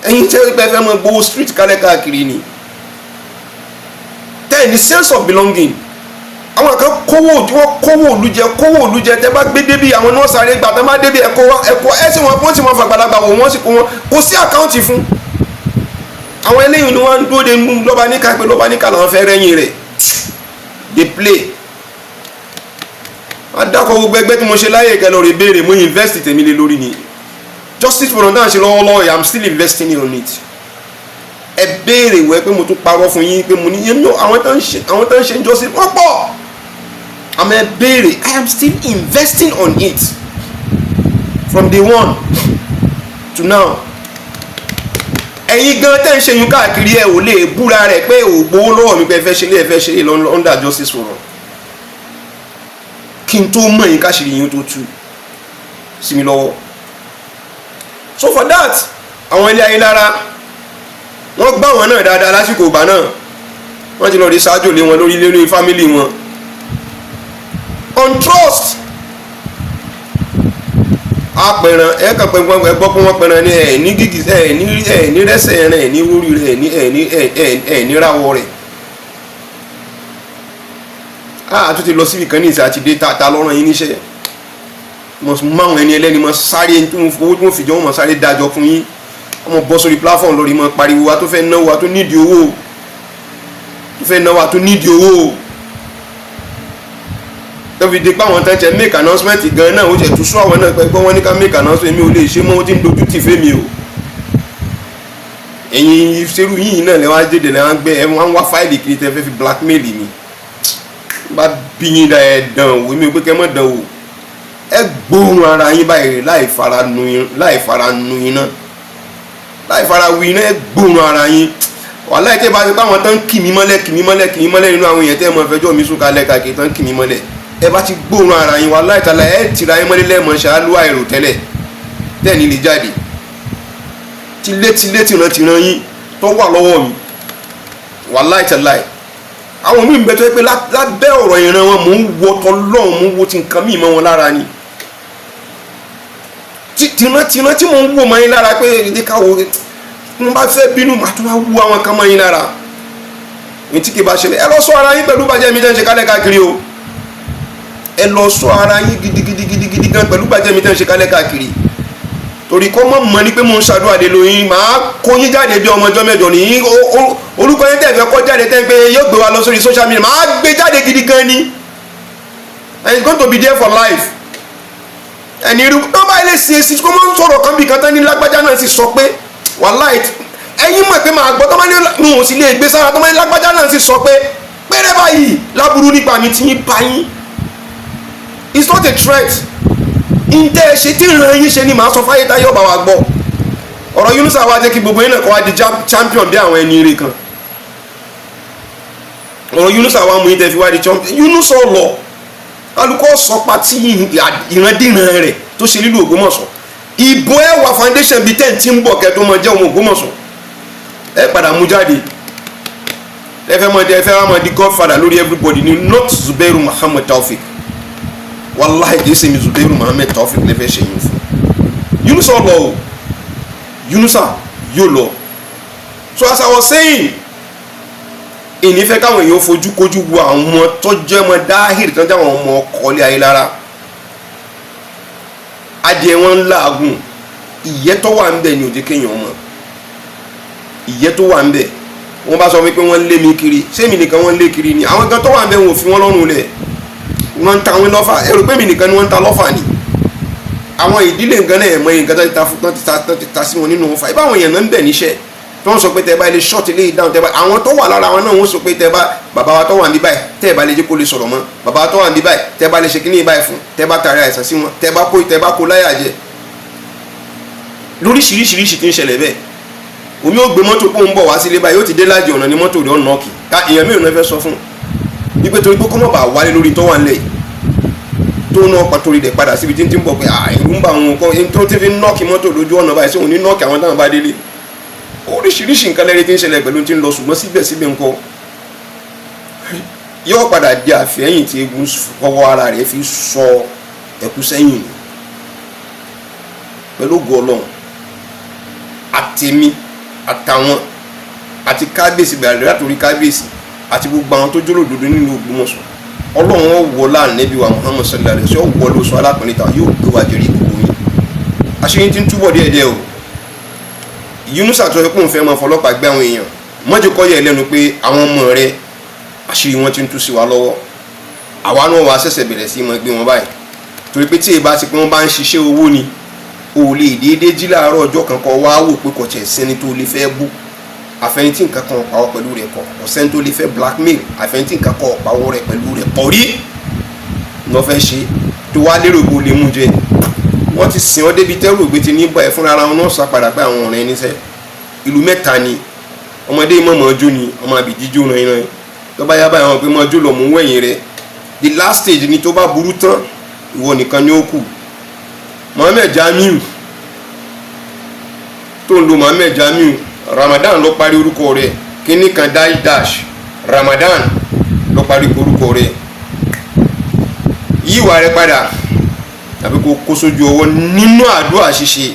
Ẹ̀yin tẹ́ pé ẹ fẹ́ máa gbowó street kálẹ̀ káàkiri ni. Then the sense of belonging. àwọn kan kówó olùjẹ tẹ́ bá gbé débi àwọn náà sáré gbà tẹ́ bá débi ẹ̀kọ́ ẹ̀sìn wọn sì wọn fàgbàlagbà wò wọ́n sì kò sí àkáǹtì fún àwọn eléyìí ni wọ́n ń dúró de lọ́ba níka pé lọ́ba níka làwọn fẹ́ rẹ́yìn rẹ̀ dey play. adakọ̀ gbogbo ẹgbẹ́ tí mo ṣe láyé ìkẹlẹ̀ rẹ̀ béèrè mo invest tèmi lé lórí ni justice for náà ṣe lọ́wọ́lọ́wọ́ I'm still investing on it. ẹ béèrè wẹ́ pé mo tún parọ́ fún yín pé mo ní yẹn náà àwọn tó ń ṣe justice wọ́n pọ̀ àmọ́ ẹ béèrè I am still investing on it from day one to now. ẹ̀yin gan tẹ́ ń ṣe yún káàkiri ẹ̀ ò lè búra rẹ̀ pé ò gbowó lọ́wọ́ mi pé ẹ fẹ́ ṣe lé under justice forum kí n tó mọ̀ yín káṣírí yín tó tú sí mi lọ́wọ́. So for that àwọn ilé Ayilara wọ́n gbá wọn náà dáadáa lásìkò ìgbà náà wọ́n ti lọ rí ṣáájú lé wọn lórí fámìlì wọn on trust. apẹ̀ràn ẹ̀ kàn pẹ̀ gbọ́ pé wọ́n pẹ̀ràn ní ẹ̀ ní gígì ẹ̀ ní rẹ́sẹ̀ rẹ̀ ní orí rẹ̀ ẹ̀ ní ráwọ̀ rẹ̀. tó ti lọ síbi kan ní ìsà àti dé ta lọ́rùn yín níṣẹ́ mo máwọn ẹni ẹlẹ́ni mo sáré owó tí wọ́n fi jọ wọ́n mo sáré dájọ́ fún yín ọmọ bọ́ sórí platform lórí mo pariwo wa tó fẹ́ náwó wa tó nídìí owó tọ́fi di pé àwọn tán ṣe make announcement gan náà ó jẹ́ tún sún àwọn náà pé wọ́n ní ká make announcement mi ò lè ṣe mọ́ ó ti ń dojú tì fẹ́ mi o. ẹ̀yin ṣerú yìí náà lẹ́wọ́n á dédé lẹ́wọ́n á gbé ẹ̀ wọ́n á wá fáìlì kiri tẹ́ fẹ́ fi blackmail mi. bá bí yín dá ẹ dán o èmi ò pé kẹ́ mọ́ dán o ẹ gbóòórùn ara yín báyìí láì fara nu iná láì fara wu iná ẹ gbóòórùn ara yín wàhálà ìtẹ́ bá ti pé àwọn tán kì mí mọ́lẹ̀ nínú àwọn èèyàn tẹ́ mọ́ fẹjọ́ mi sùn kalẹ̀ kàkiri tán kì mí mọ́lẹ̀ ẹ bá ti gbóòórùn ara yín wà láìtàlá ẹ tìra yín mọ́lẹ́ lẹ́ẹ̀mọ́ ṣáálú àìrò tẹ́lẹ̀ tẹ́ẹ̀ni lè jáde tilé tìran yín tó wà lọ́wọ́ mi wà láìtàlá ẹ̀ àwọn míì bẹ tó yẹ pé lábẹ́ ọ̀rọ̀ ìran wọn mò ń wo tọ́lọ́run mò ń wo ti nǹkan míì mọ́ wọn lára ni tìran tí mò ń wò mọ́ yín lára pé èdè káwọ́ mo bá fẹ́ bínú màá tún wá wú àwọn kan mọ́ yín lára ní tí kì bá ṣẹlẹ̀ ẹ lọ sọ ara yín pẹ̀lú bàjẹ́ mi jẹ́ ń ṣe kálẹ̀ káàkiri o ẹ lọ sọ ara yín gidigidi gan pẹ̀lú bàjẹ́ mi tẹ́ ń ṣe kálẹ̀ káàkiri torí kọ́ mọ̀ ní pé mo ń ṣàdúrà dé lóyún màá kó yín jáde bí ọmọ ọjọ́ mẹ́jọ nìyí orúkọ yín tẹ̀ fẹ́ kọ́ jáde tẹ́ ń pé yóò gbé wa lọ sórí social media màá gbé jáde gidi gan ni and it's going to be there for life ẹni irú tó bá ilé ṣe èsì kó máa ń sọ̀rọ̀ kan bí kan tán ní lágbájá náà sì sọ pé wàláì ẹ̀yin mọ̀ pé màá gbọ́ tó máa ní nù sí lè gbé sára tó máa ní lágbájá náà sì sọ pé pẹ́rẹ́ báyìí láburú nípa mi ti yín bá yín. It's not a threat. Ǹjẹ́ ṣe tí ìran yín ṣe ni màá sọ fáyé táyé ọba wa gbọ́. Ọ̀rọ̀ Yunusa wa jẹ́ kí gbogbo yín náà kọ́ wá di champion bí àwọn ẹni eré kan. Ọ̀rọ̀ Yunusa wa mú yín tẹ́ fi wá di champion. Yunusa lọ. Alukọ́ sọ pati ìrandíran rẹ̀ tó ṣe lílo Ògbómọ̀ṣọ́. Ìbò ẹwà foundation bíi 10 tí ń bọ̀ kẹ́ tó mọ jẹ́ ọmọ Ògbómọ̀ṣọ́. Ẹ padà mú jáde. Ẹ fẹ́ wá mọ di godfather lórí everybody ni not Zubairu Muhammad Taofik. Wallahi kìí ṣe mi Zubairu Muhammad Taofik lẹ́fẹ̀ẹ́ ṣe yín fún Yunusa lọ o Yunusa yóò lọ. So as I was saying ìní fẹ́ káwọn èèyàn fojú kojú wo àwọn ọmọ tó jẹ́ ọmọ dáhìrì tó ń jẹ́ àwọn ọmọ ọkọ̀ọ́lẹ̀ Ayilara adìẹ wọn ń làágùn ìyẹ́ tó wà ń bẹ̀ ni òjì kéèyàn mọ̀ ìyẹ́ tó wà ń bẹ̀ wọ́n bá sọ wípé wọ́n lé mi kiri sẹ́mi nìkan wọ́n lé kiri ni àwọn kan tó wà ń bẹ̀ wọn ò fi wọ́n lọ́rùn lẹ̀ wọ́n ń ta wọn lọ́fà ẹ̀rù pé mi nìkan ni wọ́n ń ta lọ́fà ni àwọn ìdílé nǹkan náà ẹ̀mọ́ yìí nǹkan tó ti ta sí wọn nínú ọ̀fà ibà àwọn èèyàn náà ń bẹ̀ níṣẹ́ tí wọ́n sọ pé tẹ́ bá ilé ṣọ́ọ̀tì lè dáhùn tẹ́ bá àwọn tó wà lára wọn náà wọ́n sọ pé tẹ́ bá bàbá wa tó wà ní báyìí tẹ́ bá lè jẹ́ kó lè sọ̀rọ̀ mọ́ bàbá wa tó wà ní báyìí tẹ́ bá lè ṣe kíní báyìí fún tẹ́ bá tàrí àìsàn sí wọn tẹ́ bá kó láyà jẹ lóríṣiríṣiríṣi tí ń ṣẹlẹ̀ bẹ́ẹ̀ omi ó gbé mọ́tò kó ń bọ̀ wá sílé báyìí yóò ti dé láàjì ọ̀nà ní mọ́tò rẹ̀ ọ̀nà ọ̀kì èèyàn mìíràn náà fẹ́ sọ fún wípé torí pé kọ́mọ̀ bá wálé lórí tó wà ń lẹ̀ tó náà pàtórí rẹ̀ padà síbi tí ń ti ń bọ̀ pé ìlú ń bá àwọn nǹkan tó ti fi nọ́ọ̀kì mọ́tò lójú ọ̀nà báyìí sí òun ní nọ́ọ̀kì àwọn táwọn bá délé oríṣiríṣi nǹkan lẹ́rìí tí ń ṣẹlẹ̀ pẹ̀lú tí ń lọ ṣùgbọ́n síbẹ̀síbẹ̀ ńkọ́ yóò padà di àfẹ́yìn tí egun fọwọ́ ara rẹ̀ fi sọ ẹ̀kú sẹ́yìn pẹ̀lú ògo Ọlọ́run àtẹ̀mí àtàwọn àti kábíyèsí gbàdúrà látòrí kábíyèsí àti gbogbo àwọn tó jólódodo nínú Ògbómọ̀ṣọ́ Ọlọ́run wọlá Ànábì wa Muhammad sallallahu alaihi wasallam wọ lóṣù alápẹ̀lẹ̀ ta yóò gbé wa jẹ́rìí gbogbo yín àṣírí tí ń túbọ̀ díẹ̀díẹ̀ o Yunusa tó yẹ kó ń fẹ́ máa fọlọ́pàá gbé àwọn èèyàn mọ́jọ kọ́ yẹ lẹ́nu pé àwọn ọmọ rẹ àṣírí wọn ti ń tú sí wa lọ́wọ́ àwa náà wàá ṣẹ̀ṣẹ̀ bẹ̀rẹ̀ sí máa gbé wọn báyìí torí pé tí èèbá ti pé wọ́n bá ń ṣiṣẹ́ owó ni o lè déédéé jí láàárọ̀ ọjọ́ kan kọ́ wá wò pé kò tiẹ̀ sẹ́ni tó lè fẹ́ bú àfẹnití nǹkan kan pàwọ́ pẹ̀lú rẹ̀ kọ̀ ọ̀sẹ́ni tó lè fẹ́ blackmail àfẹnití nǹkan kan pàwọ́ rẹ̀ pẹ̀lú rẹ̀ kọ̀ rí lọ́ fẹ́ ṣe tó wá lérò pé o lè mú jẹ wọ́n ti sìn ọ́ débi tẹ́rù ògbé ti ní bá ẹ̀ fúnra ara wọn náà sá padà pé àwọn ọ̀rẹ́ níṣẹ́ ìlú mẹ́ta ni ọmọdé mọ̀mọ́ jó ni ọmọ àbìjí jó ràn yín tó bá yá báyìí wọn pé mọ́ jó lọ mú wẹ̀yìn rẹ̀ the last stage ni tó bá burú tán ìwọ nìkan ni ó kù Mohammed Jamiu tó ń lo Mohammed Jamiu Ramadan ló parí orúkọ rẹ̀ kíní kan dash Ramadan ló parí orúkọ rẹ̀ yíwà rẹ̀ padà tàbí kó sójú ọwọ́ nínú àdúrà ṣíṣe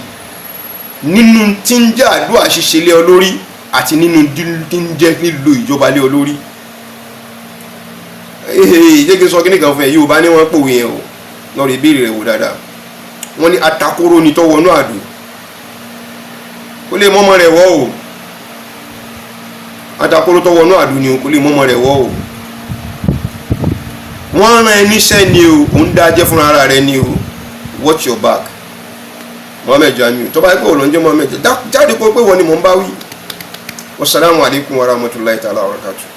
nínú tí ń jẹ́ àdúrà ṣíṣe lé ọ lórí àti nínú tí ń jẹ́ lílo ìjọba lé ọ lórí jẹ́ kí n sọ kíní kan fún ẹ Yorùbá ní wọ́n pòwe yẹn o lọ́rọ̀ ìbéèrè rẹ̀ wò dáadáa wọ́n ní atakóró ni tọ́wọ́nú àdó kó lè mọ́mọ́ rẹ̀ wọ́ o atakóró tọ́wọ́nú àdó ni o kó lè mọ́mọ́ rẹ̀ wọ́ o wọ́n rán ẹ níṣẹ́ ni o òun dájẹ́ fúnra ara rẹ ni o watch your back Mohammed Jamiu tó bá yẹ pé òun ló ń jẹ́ Mohammed jáde kó pé wọ́n ni mò ń bá wí wasalaamu alaikum warahmatullahi ta'ala wabarakatuh.